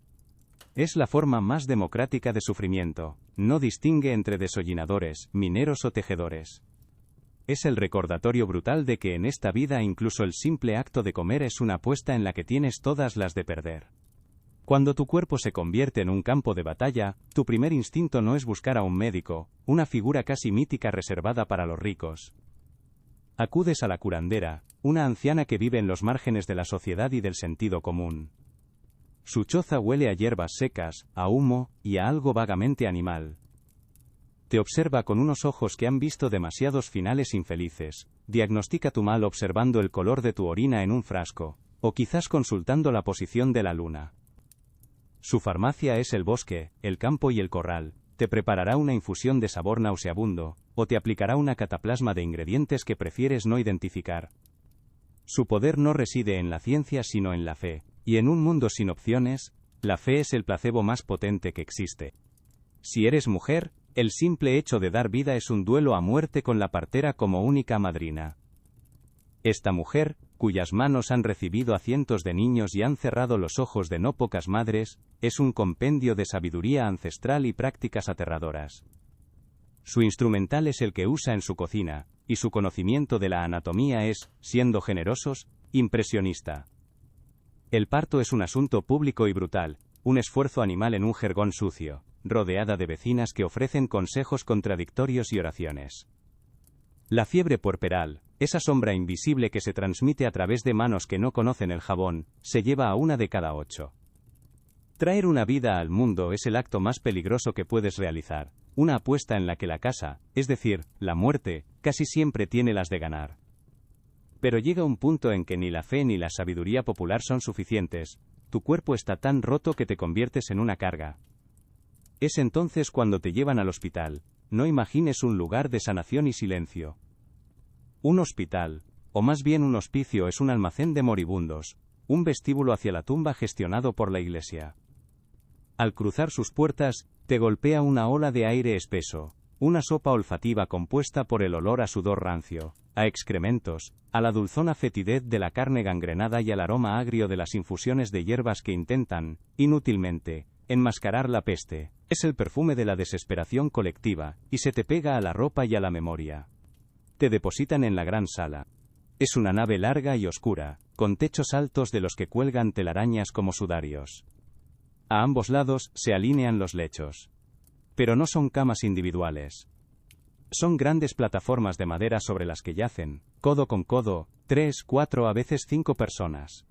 Es la forma más democrática de sufrimiento, no distingue entre desollinadores, mineros o tejedores. Es el recordatorio brutal de que en esta vida incluso el simple acto de comer es una apuesta en la que tienes todas las de perder. Cuando tu cuerpo se convierte en un campo de batalla, tu primer instinto no es buscar a un médico, una figura casi mítica reservada para los ricos. Acudes a la curandera, una anciana que vive en los márgenes de la sociedad y del sentido común. Su choza huele a hierbas secas, a humo, y a algo vagamente animal. Te observa con unos ojos que han visto demasiados finales infelices, diagnostica tu mal observando el color de tu orina en un frasco, o quizás consultando la posición de la luna. Su farmacia es el bosque, el campo y el corral, te preparará una infusión de sabor nauseabundo, o te aplicará una cataplasma de ingredientes que prefieres no identificar. Su poder no reside en la ciencia sino en la fe, y en un mundo sin opciones, la fe es el placebo más potente que existe. Si eres mujer, el simple hecho de dar vida es un duelo a muerte con la partera como única madrina. Esta mujer, cuyas manos han recibido a cientos de niños y han cerrado los ojos de no pocas madres, es un compendio de sabiduría ancestral y prácticas aterradoras. Su instrumental es el que usa en su cocina, y su conocimiento de la anatomía es, siendo generosos, impresionista. El parto es un asunto público y brutal, un esfuerzo animal en un jergón sucio, rodeada de vecinas que ofrecen consejos contradictorios y oraciones. La fiebre puerperal, esa sombra invisible que se transmite a través de manos que no conocen el jabón, se lleva a 1 de cada 8. Traer una vida al mundo es el acto más peligroso que puedes realizar, una apuesta en la que la casa, es decir, la muerte, casi siempre tiene las de ganar. Pero llega un punto en que ni la fe ni la sabiduría popular son suficientes, tu cuerpo está tan roto que te conviertes en una carga. Es entonces cuando te llevan al hospital. No imagines un lugar de sanación y silencio. Un hospital, o más bien un hospicio, es un almacén de moribundos, un vestíbulo hacia la tumba gestionado por la Iglesia. Al cruzar sus puertas, te golpea una ola de aire espeso, una sopa olfativa compuesta por el olor a sudor rancio, a excrementos, a la dulzona fetidez de la carne gangrenada y al aroma agrio de las infusiones de hierbas que intentan, inútilmente, enmascarar la peste. Es el perfume de la desesperación colectiva, y se te pega a la ropa y a la memoria. Te depositan en la gran sala. Es una nave larga y oscura, con techos altos de los que cuelgan telarañas como sudarios. A ambos lados se alinean los lechos. Pero no son camas individuales. Son grandes plataformas de madera sobre las que yacen, codo con codo, 3, 4, a veces 5 personas.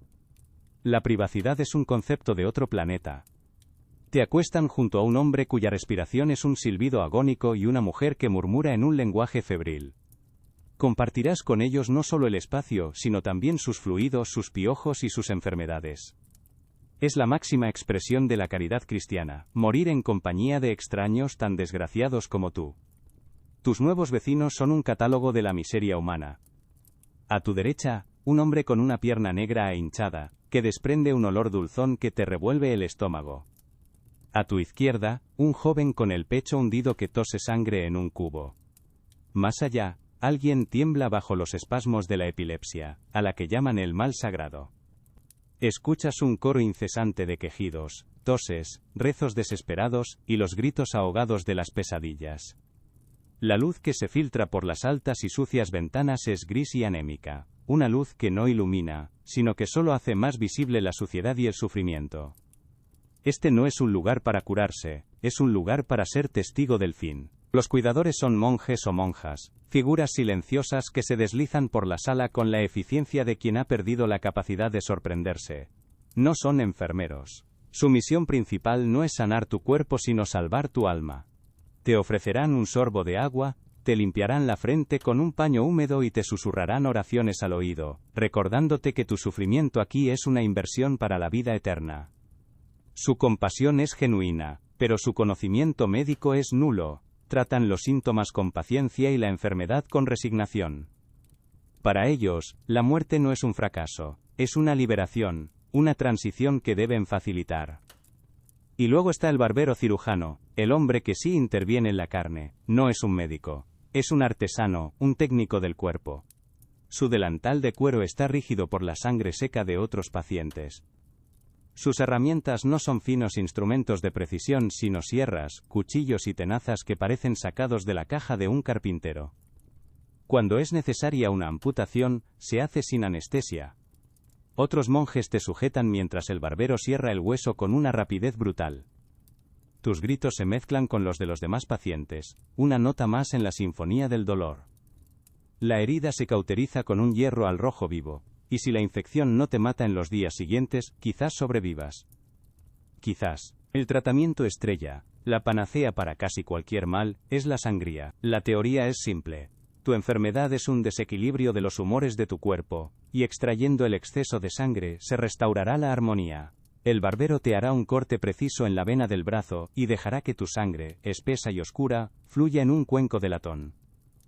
La privacidad es un concepto de otro planeta. Te acuestan junto a un hombre cuya respiración es un silbido agónico y una mujer que murmura en un lenguaje febril. Compartirás con ellos no solo el espacio, sino también sus fluidos, sus piojos y sus enfermedades. Es la máxima expresión de la caridad cristiana, morir en compañía de extraños tan desgraciados como tú. Tus nuevos vecinos son un catálogo de la miseria humana. A tu derecha, un hombre con una pierna negra e hinchada, que desprende un olor dulzón que te revuelve el estómago. A tu izquierda, un joven con el pecho hundido que tose sangre en un cubo. Más allá, alguien tiembla bajo los espasmos de la epilepsia, a la que llaman el mal sagrado. Escuchas un coro incesante de quejidos, toses, rezos desesperados y los gritos ahogados de las pesadillas. La luz que se filtra por las altas y sucias ventanas es gris y anémica, una luz que no ilumina, sino que solo hace más visible la suciedad y el sufrimiento. Este no es un lugar para curarse, es un lugar para ser testigo del fin. Los cuidadores son monjes o monjas, figuras silenciosas que se deslizan por la sala con la eficiencia de quien ha perdido la capacidad de sorprenderse. No son enfermeros. Su misión principal no es sanar tu cuerpo sino salvar tu alma. Te ofrecerán un sorbo de agua, te limpiarán la frente con un paño húmedo y te susurrarán oraciones al oído, recordándote que tu sufrimiento aquí es una inversión para la vida eterna. Su compasión es genuina, pero su conocimiento médico es nulo. Tratan los síntomas con paciencia y la enfermedad con resignación. Para ellos, la muerte no es un fracaso, es una liberación, una transición que deben facilitar. Y luego está el barbero cirujano, el hombre que sí interviene en la carne, no es un médico, es un artesano, un técnico del cuerpo. Su delantal de cuero está rígido por la sangre seca de otros pacientes. Sus herramientas no son finos instrumentos de precisión sino sierras, cuchillos y tenazas que parecen sacados de la caja de un carpintero. Cuando es necesaria una amputación, se hace sin anestesia. Otros monjes te sujetan mientras el barbero cierra el hueso con una rapidez brutal. Tus gritos se mezclan con los de los demás pacientes, una nota más en la sinfonía del dolor. La herida se cauteriza con un hierro al rojo vivo. Y si la infección no te mata en los días siguientes, quizás sobrevivas. Quizás. El tratamiento estrella, la panacea para casi cualquier mal, es la sangría. La teoría es simple. Tu enfermedad es un desequilibrio de los humores de tu cuerpo, y extrayendo el exceso de sangre se restaurará la armonía. El barbero te hará un corte preciso en la vena del brazo y dejará que tu sangre, espesa y oscura, fluya en un cuenco de latón.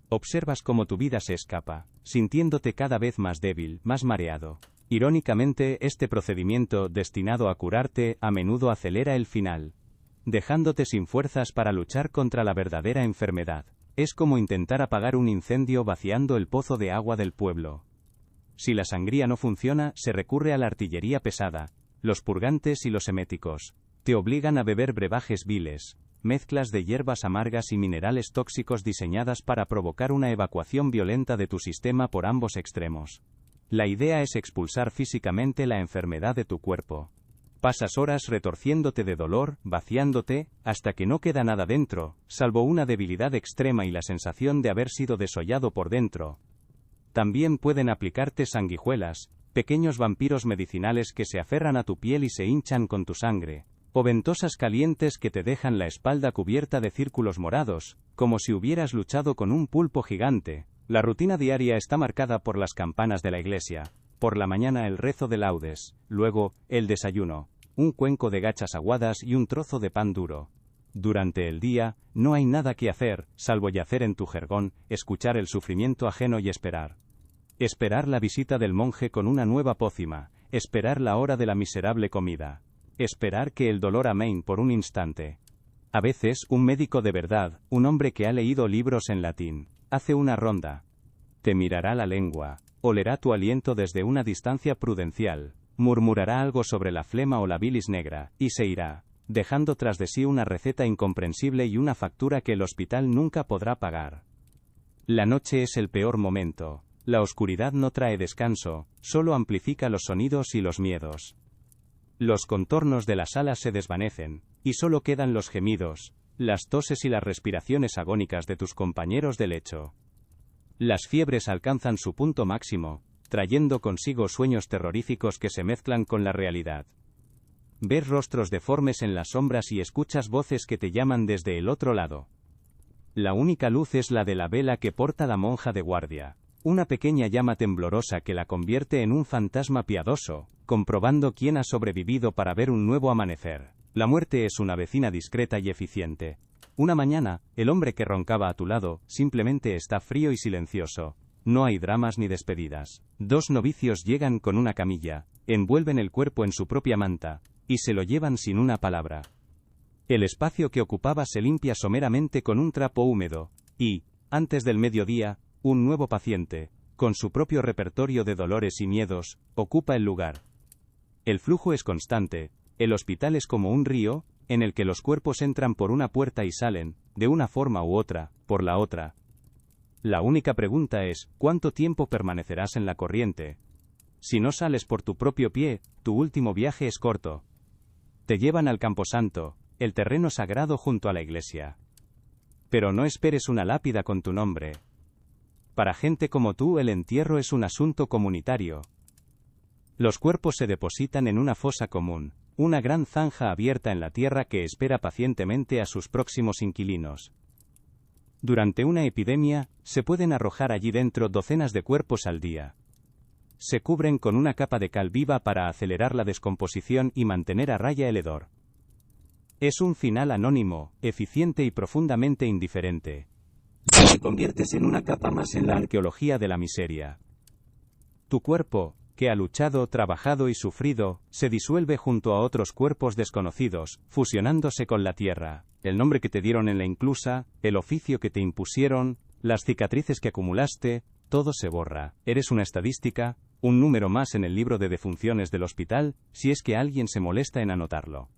Observas cómo tu vida se escapa, sintiéndote cada vez más débil, más mareado. Irónicamente, este procedimiento, destinado a curarte, a menudo acelera el final, dejándote sin fuerzas para luchar contra la verdadera enfermedad. Es como intentar apagar un incendio vaciando el pozo de agua del pueblo. Si la sangría no funciona, se recurre a la artillería pesada. Los purgantes y los eméticos te obligan a beber brebajes viles, mezclas de hierbas amargas y minerales tóxicos diseñadas para provocar una evacuación violenta de tu sistema por ambos extremos. La idea es expulsar físicamente la enfermedad de tu cuerpo. Pasas horas retorciéndote de dolor, vaciándote, hasta que no queda nada dentro, salvo una debilidad extrema y la sensación de haber sido desollado por dentro. También pueden aplicarte sanguijuelas, pequeños vampiros medicinales que se aferran a tu piel y se hinchan con tu sangre, o ventosas calientes que te dejan la espalda cubierta de círculos morados, como si hubieras luchado con un pulpo gigante. La rutina diaria está marcada por las campanas de la iglesia. Por la mañana el rezo de laudes, luego, el desayuno, un cuenco de gachas aguadas y un trozo de pan duro. Durante el día, no hay nada que hacer, salvo yacer en tu jergón, escuchar el sufrimiento ajeno y esperar. Esperar la visita del monje con una nueva pócima, esperar la hora de la miserable comida. Esperar que el dolor amaine por un instante. A veces, un médico de verdad, un hombre que ha leído libros en latín, hace una ronda. Te mirará la lengua, olerá tu aliento desde una distancia prudencial, murmurará algo sobre la flema o la bilis negra, y se irá, dejando tras de sí una receta incomprensible y una factura que el hospital nunca podrá pagar. La noche es el peor momento. La oscuridad no trae descanso, solo amplifica los sonidos y los miedos. Los contornos de la sala se desvanecen, y solo quedan los gemidos, las toses y las respiraciones agónicas de tus compañeros de lecho. Las fiebres alcanzan su punto máximo, trayendo consigo sueños terroríficos que se mezclan con la realidad. Ves rostros deformes en las sombras y escuchas voces que te llaman desde el otro lado. La única luz es la de la vela que porta la monja de guardia, una pequeña llama temblorosa que la convierte en un fantasma piadoso, comprobando quién ha sobrevivido para ver un nuevo amanecer. La muerte es una vecina discreta y eficiente. Una mañana, el hombre que roncaba a tu lado, simplemente está frío y silencioso. No hay dramas ni despedidas. Dos novicios llegan con una camilla, envuelven el cuerpo en su propia manta, y se lo llevan sin una palabra. El espacio que ocupaba se limpia someramente con un trapo húmedo, y, antes del mediodía, un nuevo paciente, con su propio repertorio de dolores y miedos, ocupa el lugar. El flujo es constante, el hospital es como un río, en el que los cuerpos entran por una puerta y salen, de una forma u otra, por la otra. La única pregunta es, ¿cuánto tiempo permanecerás en la corriente? Si no sales por tu propio pie, tu último viaje es corto. Te llevan al camposanto, el terreno sagrado junto a la iglesia. Pero no esperes una lápida con tu nombre. Para gente como tú el entierro es un asunto comunitario. Los cuerpos se depositan en una fosa común, una gran zanja abierta en la tierra que espera pacientemente a sus próximos inquilinos. Durante una epidemia, se pueden arrojar allí dentro docenas de cuerpos al día. Se cubren con una capa de cal viva para acelerar la descomposición y mantener a raya el hedor. Es un final anónimo, eficiente y profundamente indiferente. Te conviertes en una capa más en la arqueología de la miseria. Tu cuerpo, que ha luchado, trabajado y sufrido, se disuelve junto a otros cuerpos desconocidos, fusionándose con la tierra. El nombre que te dieron en la inclusa, el oficio que te impusieron, las cicatrices que acumulaste, todo se borra. Eres una estadística, un número más en el libro de defunciones del hospital, si es que alguien se molesta en anotarlo.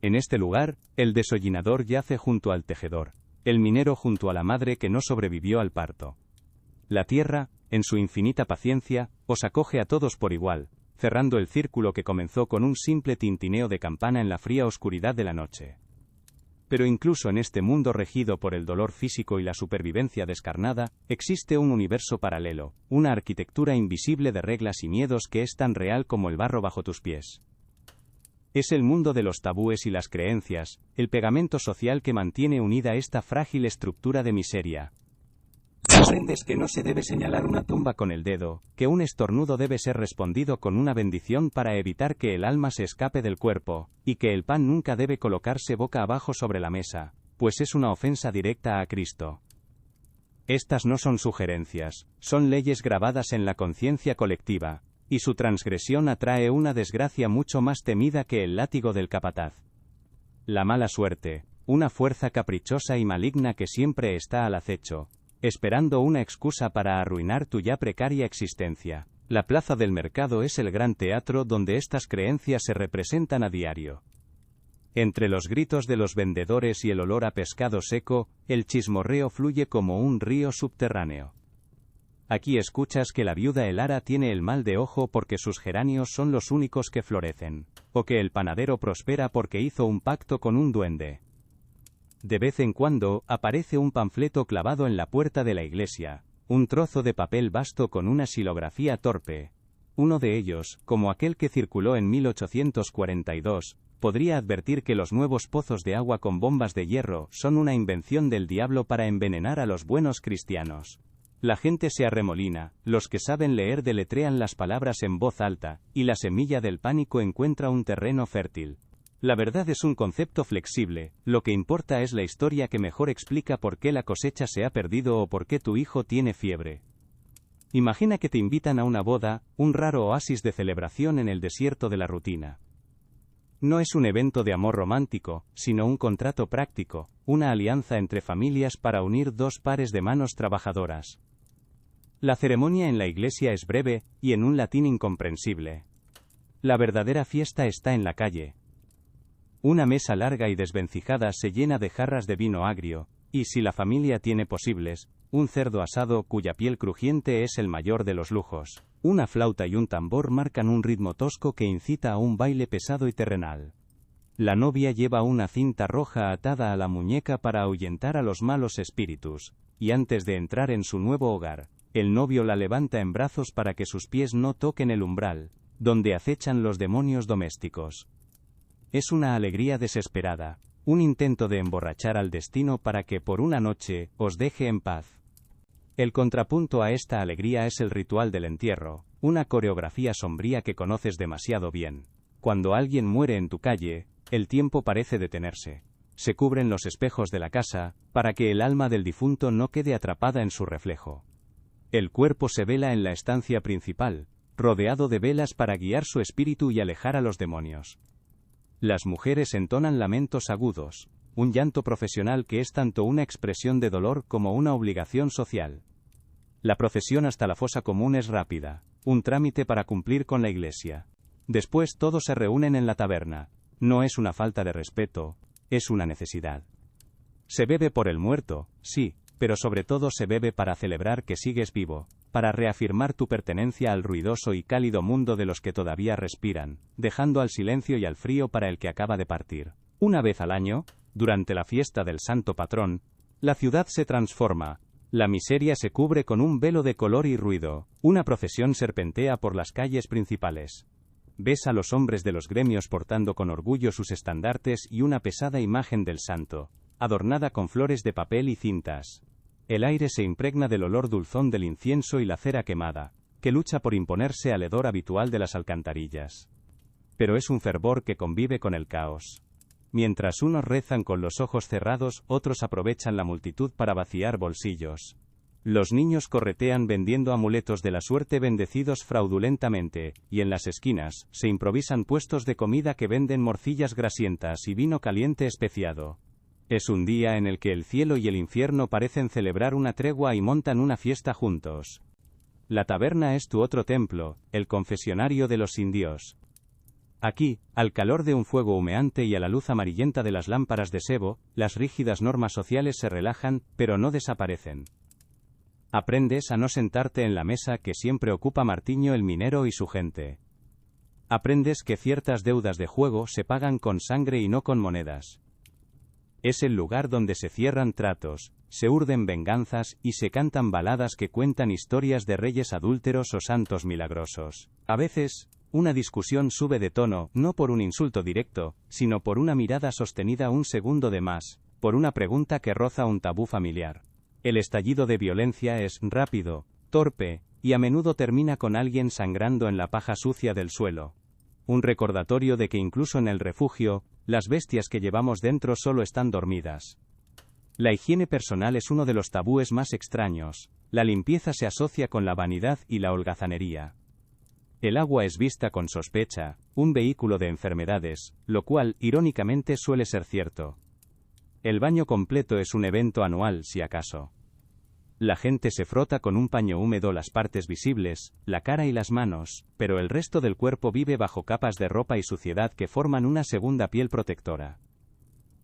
En este lugar, el desollinador yace junto al tejedor, el minero junto a la madre que no sobrevivió al parto. La tierra, en su infinita paciencia, os acoge a todos por igual, cerrando el círculo que comenzó con un simple tintineo de campana en la fría oscuridad de la noche. Pero incluso en este mundo regido por el dolor físico y la supervivencia descarnada, existe un universo paralelo, una arquitectura invisible de reglas y miedos que es tan real como el barro bajo tus pies. Es el mundo de los tabúes y las creencias, el pegamento social que mantiene unida esta frágil estructura de miseria. Aprendes que no se debe señalar una tumba con el dedo, que un estornudo debe ser respondido con una bendición para evitar que el alma se escape del cuerpo, y que el pan nunca debe colocarse boca abajo sobre la mesa, pues es una ofensa directa a Cristo. Estas no son sugerencias, son leyes grabadas en la conciencia colectiva, y su transgresión atrae una desgracia mucho más temida que el látigo del capataz. La mala suerte, una fuerza caprichosa y maligna que siempre está al acecho, esperando una excusa para arruinar tu ya precaria existencia. La plaza del mercado es el gran teatro donde estas creencias se representan a diario. Entre los gritos de los vendedores y el olor a pescado seco, el chismorreo fluye como un río subterráneo. Aquí escuchas que la viuda Elara tiene el mal de ojo porque sus geranios son los únicos que florecen, o que el panadero prospera porque hizo un pacto con un duende. De vez en cuando, aparece un panfleto clavado en la puerta de la iglesia, un trozo de papel vasto con una xilografía torpe. Uno de ellos, como aquel que circuló en 1842, podría advertir que los nuevos pozos de agua con bombas de hierro son una invención del diablo para envenenar a los buenos cristianos. La gente se arremolina, los que saben leer deletrean las palabras en voz alta, y la semilla del pánico encuentra un terreno fértil. La verdad es un concepto flexible, lo que importa es la historia que mejor explica por qué la cosecha se ha perdido o por qué tu hijo tiene fiebre. Imagina que te invitan a una boda, un raro oasis de celebración en el desierto de la rutina. No es un evento de amor romántico, sino un contrato práctico, una alianza entre familias para unir dos pares de manos trabajadoras. La ceremonia en la iglesia es breve, y en un latín incomprensible. La verdadera fiesta está en la calle. Una mesa larga y desvencijada se llena de jarras de vino agrio, y si la familia tiene posibles, un cerdo asado cuya piel crujiente es el mayor de los lujos. Una flauta y un tambor marcan un ritmo tosco que incita a un baile pesado y terrenal. La novia lleva una cinta roja atada a la muñeca para ahuyentar a los malos espíritus, y antes de entrar en su nuevo hogar, el novio la levanta en brazos para que sus pies no toquen el umbral, donde acechan los demonios domésticos. Es una alegría desesperada, un intento de emborrachar al destino para que por una noche os deje en paz. El contrapunto a esta alegría es el ritual del entierro, una coreografía sombría que conoces demasiado bien. Cuando alguien muere en tu calle, el tiempo parece detenerse. Se cubren los espejos de la casa, para que el alma del difunto no quede atrapada en su reflejo. El cuerpo se vela en la estancia principal, rodeado de velas para guiar su espíritu y alejar a los demonios. Las mujeres entonan lamentos agudos, un llanto profesional que es tanto una expresión de dolor como una obligación social. La procesión hasta la fosa común es rápida, un trámite para cumplir con la iglesia. Después todos se reúnen en la taberna. No es una falta de respeto, es una necesidad. Se bebe por el muerto, sí, pero sobre todo se bebe para celebrar que sigues vivo, para reafirmar tu pertenencia al ruidoso y cálido mundo de los que todavía respiran, dejando al silencio y al frío para el que acaba de partir. Una vez al año, durante la fiesta del santo patrón, la ciudad se transforma, la miseria se cubre con un velo de color y ruido, una procesión serpentea por las calles principales. Ves a los hombres de los gremios portando con orgullo sus estandartes y una pesada imagen del santo, adornada con flores de papel y cintas. El aire se impregna del olor dulzón del incienso y la cera quemada, que lucha por imponerse al hedor habitual de las alcantarillas. Pero es un fervor que convive con el caos. Mientras unos rezan con los ojos cerrados, otros aprovechan la multitud para vaciar bolsillos. Los niños corretean vendiendo amuletos de la suerte bendecidos fraudulentamente, y en las esquinas, se improvisan puestos de comida que venden morcillas grasientas y vino caliente especiado. Es un día en el que el cielo y el infierno parecen celebrar una tregua y montan una fiesta juntos. La taberna es tu otro templo, el confesionario de los indios. Aquí, al calor de un fuego humeante y a la luz amarillenta de las lámparas de sebo, las rígidas normas sociales se relajan, pero no desaparecen. Aprendes a no sentarte en la mesa que siempre ocupa Martiño el minero y su gente. Aprendes que ciertas deudas de juego se pagan con sangre y no con monedas. Es el lugar donde se cierran tratos, se urden venganzas y se cantan baladas que cuentan historias de reyes adúlteros o santos milagrosos. A veces, una discusión sube de tono, no por un insulto directo, sino por una mirada sostenida un segundo de más, por una pregunta que roza un tabú familiar. El estallido de violencia es rápido, torpe, y a menudo termina con alguien sangrando en la paja sucia del suelo. Un recordatorio de que incluso en el refugio, las bestias que llevamos dentro solo están dormidas. La higiene personal es uno de los tabúes más extraños. La limpieza se asocia con la vanidad y la holgazanería. El agua es vista con sospecha, un vehículo de enfermedades, lo cual, irónicamente, suele ser cierto. El baño completo es un evento anual, si acaso. La gente se frota con un paño húmedo las partes visibles, la cara y las manos, pero el resto del cuerpo vive bajo capas de ropa y suciedad que forman una segunda piel protectora.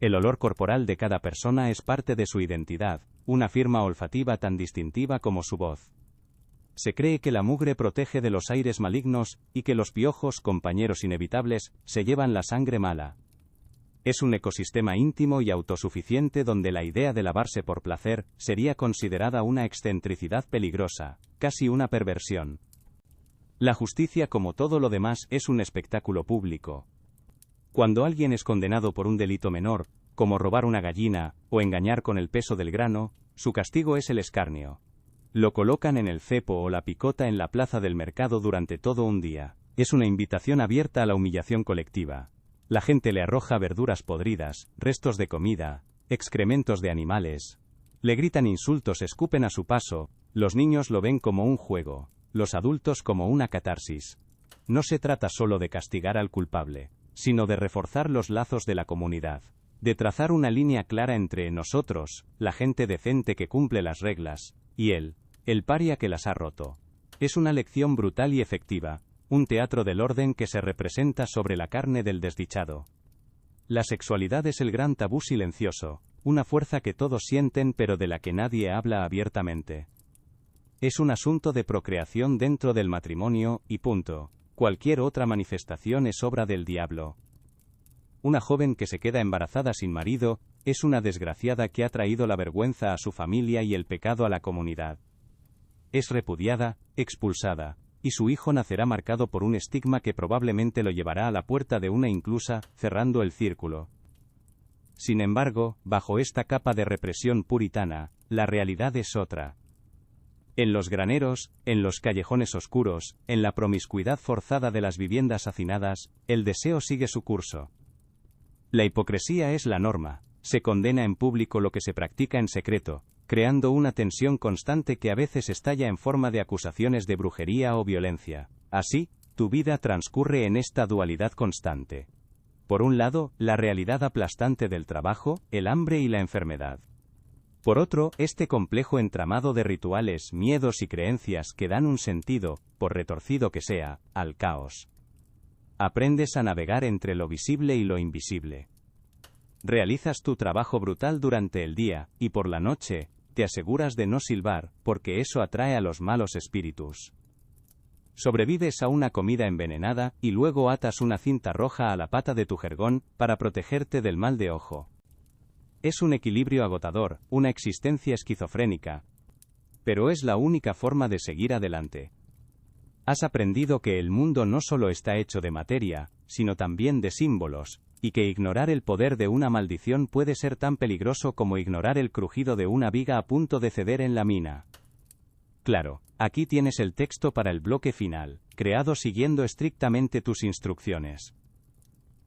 El olor corporal de cada persona es parte de su identidad, una firma olfativa tan distintiva como su voz. Se cree que la mugre protege de los aires malignos, y que los piojos, compañeros inevitables, se llevan la sangre mala. Es un ecosistema íntimo y autosuficiente donde la idea de lavarse por placer sería considerada una excentricidad peligrosa, casi una perversión. La justicia, como todo lo demás, es un espectáculo público. Cuando alguien es condenado por un delito menor, como robar una gallina o engañar con el peso del grano, su castigo es el escarnio. Lo colocan en el cepo o la picota en la plaza del mercado durante todo un día. Es una invitación abierta a la humillación colectiva. La gente le arroja verduras podridas, restos de comida, excrementos de animales. Le gritan insultos, escupen a su paso. Los niños lo ven como un juego, los adultos como una catarsis. No se trata solo de castigar al culpable, sino de reforzar los lazos de la comunidad, de trazar una línea clara entre nosotros, la gente decente que cumple las reglas, y él, el paria que las ha roto. Es una lección brutal y efectiva. Un teatro del orden que se representa sobre la carne del desdichado. La sexualidad es el gran tabú silencioso, una fuerza que todos sienten pero de la que nadie habla abiertamente. Es un asunto de procreación dentro del matrimonio, y punto. Cualquier otra manifestación es obra del diablo. Una joven que se queda embarazada sin marido, es una desgraciada que ha traído la vergüenza a su familia y el pecado a la comunidad. Es repudiada, expulsada. Y su hijo nacerá marcado por un estigma que probablemente lo llevará a la puerta de una inclusa, cerrando el círculo. Sin embargo, bajo esta capa de represión puritana, la realidad es otra. En los graneros, en los callejones oscuros, en la promiscuidad forzada de las viviendas hacinadas, el deseo sigue su curso. La hipocresía es la norma, se condena en público lo que se practica en secreto, creando una tensión constante que a veces estalla en forma de acusaciones de brujería o violencia. Así, tu vida transcurre en esta dualidad constante. Por un lado, la realidad aplastante del trabajo, el hambre y la enfermedad. Por otro, este complejo entramado de rituales, miedos y creencias que dan un sentido, por retorcido que sea, al caos. Aprendes a navegar entre lo visible y lo invisible. Realizas tu trabajo brutal durante el día, y por la noche, te aseguras de no silbar, porque eso atrae a los malos espíritus. Sobrevives a una comida envenenada, y luego atas una cinta roja a la pata de tu jergón, para protegerte del mal de ojo. Es un equilibrio agotador, una existencia esquizofrénica. Pero es la única forma de seguir adelante. Has aprendido que el mundo no solo está hecho de materia, sino también de símbolos, y que ignorar el poder de una maldición puede ser tan peligroso como ignorar el crujido de una viga a punto de ceder en la mina. Claro, aquí tienes el texto para el bloque final, creado siguiendo estrictamente tus instrucciones.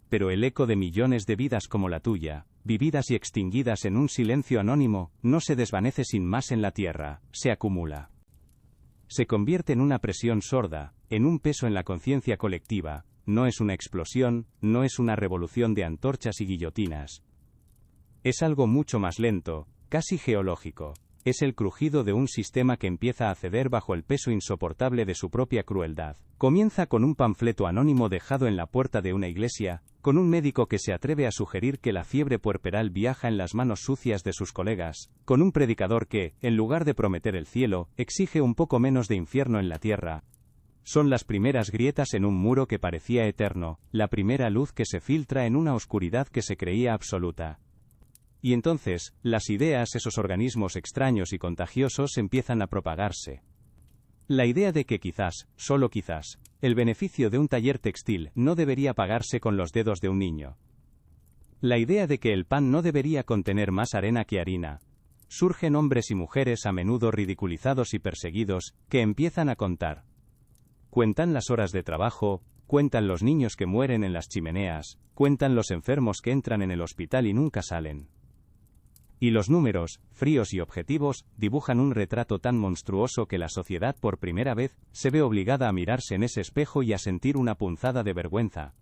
Pero el eco de millones de vidas como la tuya, vividas y extinguidas en un silencio anónimo, no se desvanece sin más en la tierra, se acumula. Se convierte en una presión sorda, en un peso en la conciencia colectiva. No es una explosión, no es una revolución de antorchas y guillotinas. Es algo mucho más lento, casi geológico. Es el crujido de un sistema que empieza a ceder bajo el peso insoportable de su propia crueldad. Comienza con un panfleto anónimo dejado en la puerta de una iglesia, con un médico que se atreve a sugerir que la fiebre puerperal viaja en las manos sucias de sus colegas, con un predicador que, en lugar de prometer el cielo, exige un poco menos de infierno en la tierra. Son las primeras grietas en un muro que parecía eterno, la primera luz que se filtra en una oscuridad que se creía absoluta. Y entonces, las ideas, esos organismos extraños y contagiosos, empiezan a propagarse. La idea de que quizás, solo quizás, el beneficio de un taller textil no debería pagarse con los dedos de un niño. La idea de que el pan no debería contener más arena que harina. Surgen hombres y mujeres a menudo ridiculizados y perseguidos, que empiezan a contar. Cuentan las horas de trabajo, cuentan los niños que mueren en las chimeneas, cuentan los enfermos que entran en el hospital y nunca salen. Y los números, fríos y objetivos, dibujan un retrato tan monstruoso que la sociedad por primera vez se ve obligada a mirarse en ese espejo y a sentir una punzada de vergüenza.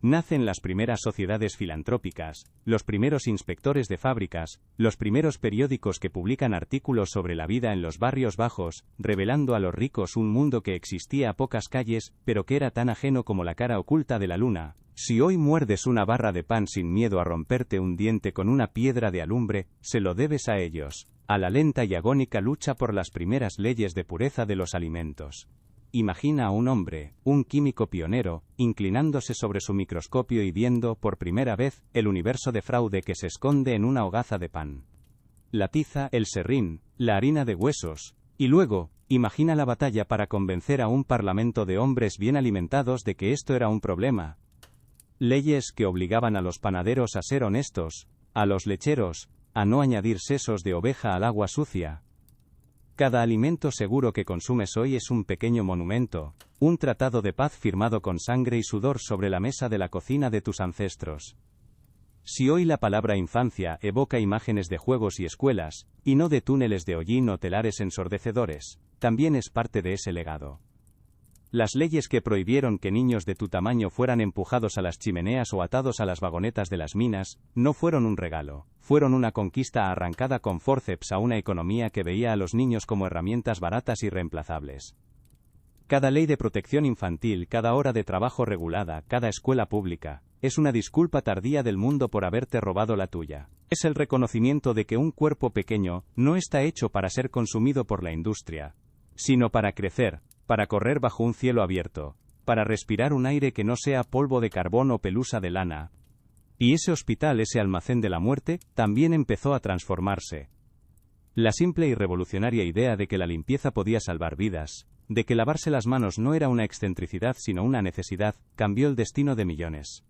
Nacen las primeras sociedades filantrópicas, los primeros inspectores de fábricas, los primeros periódicos que publican artículos sobre la vida en los barrios bajos, revelando a los ricos un mundo que existía a pocas calles, pero que era tan ajeno como la cara oculta de la luna. Si hoy muerdes una barra de pan sin miedo a romperte un diente con una piedra de alumbre, se lo debes a ellos, a la lenta y agónica lucha por las primeras leyes de pureza de los alimentos. Imagina a un hombre, un químico pionero, inclinándose sobre su microscopio y viendo, por primera vez, el universo de fraude que se esconde en una hogaza de pan. La tiza, el serrín, la harina de huesos, y luego, imagina la batalla para convencer a un parlamento de hombres bien alimentados de que esto era un problema. Leyes que obligaban a los panaderos a ser honestos, a los lecheros, a no añadir sesos de oveja al agua sucia. Cada alimento seguro que consumes hoy es un pequeño monumento, un tratado de paz firmado con sangre y sudor sobre la mesa de la cocina de tus ancestros. Si hoy la palabra infancia evoca imágenes de juegos y escuelas, y no de túneles de hollín o telares ensordecedores, también es parte de ese legado. Las leyes que prohibieron que niños de tu tamaño fueran empujados a las chimeneas o atados a las vagonetas de las minas, no fueron un regalo, fueron una conquista arrancada con forceps a una economía que veía a los niños como herramientas baratas y reemplazables. Cada ley de protección infantil, cada hora de trabajo regulada, cada escuela pública, es una disculpa tardía del mundo por haberte robado la tuya. Es el reconocimiento de que un cuerpo pequeño no está hecho para ser consumido por la industria, sino para crecer, para correr bajo un cielo abierto, para respirar un aire que no sea polvo de carbón o pelusa de lana. Y ese hospital, ese almacén de la muerte, también empezó a transformarse. La simple y revolucionaria idea de que la limpieza podía salvar vidas, de que lavarse las manos no era una excentricidad sino una necesidad, cambió el destino de millones.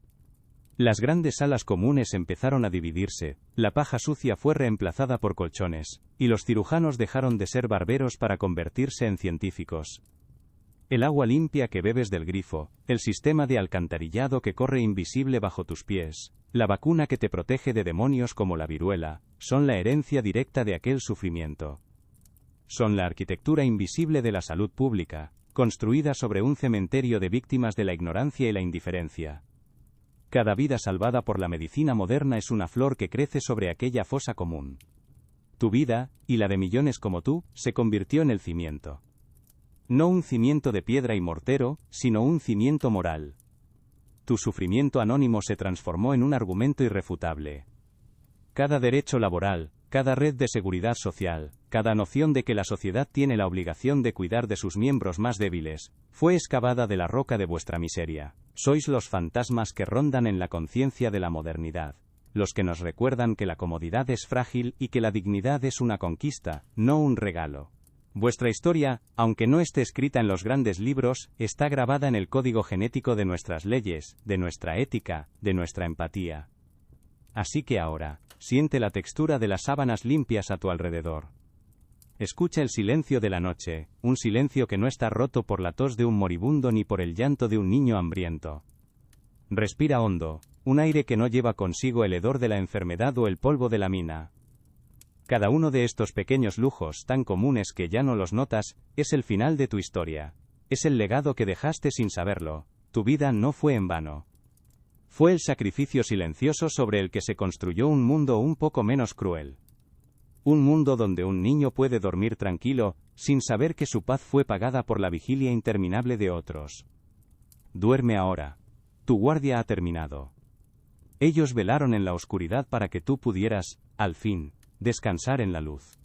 Las grandes salas comunes empezaron a dividirse, la paja sucia fue reemplazada por colchones, y los cirujanos dejaron de ser barberos para convertirse en científicos. El agua limpia que bebes del grifo, el sistema de alcantarillado que corre invisible bajo tus pies, la vacuna que te protege de demonios como la viruela, son la herencia directa de aquel sufrimiento. Son la arquitectura invisible de la salud pública, construida sobre un cementerio de víctimas de la ignorancia y la indiferencia. Cada vida salvada por la medicina moderna es una flor que crece sobre aquella fosa común. Tu vida, y la de millones como tú, se convirtió en el cimiento. No un cimiento de piedra y mortero, sino un cimiento moral. Tu sufrimiento anónimo se transformó en un argumento irrefutable. Cada derecho laboral, cada red de seguridad social, cada noción de que la sociedad tiene la obligación de cuidar de sus miembros más débiles, fue excavada de la roca de vuestra miseria. Sois los fantasmas que rondan en la conciencia de la modernidad, los que nos recuerdan que la comodidad es frágil y que la dignidad es una conquista, no un regalo. Vuestra historia, aunque no esté escrita en los grandes libros, está grabada en el código genético de nuestras leyes, de nuestra ética, de nuestra empatía. Así que ahora, siente la textura de las sábanas limpias a tu alrededor. Escucha el silencio de la noche, un silencio que no está roto por la tos de un moribundo ni por el llanto de un niño hambriento. Respira hondo, un aire que no lleva consigo el hedor de la enfermedad o el polvo de la mina. Cada uno de estos pequeños lujos tan comunes que ya no los notas, es el final de tu historia. Es el legado que dejaste sin saberlo. Tu vida no fue en vano. Fue el sacrificio silencioso sobre el que se construyó un mundo un poco menos cruel. Un mundo donde un niño puede dormir tranquilo, sin saber que su paz fue pagada por la vigilia interminable de otros. Duerme ahora. Tu guardia ha terminado. Ellos velaron en la oscuridad para que tú pudieras, al fin, descansar en la luz.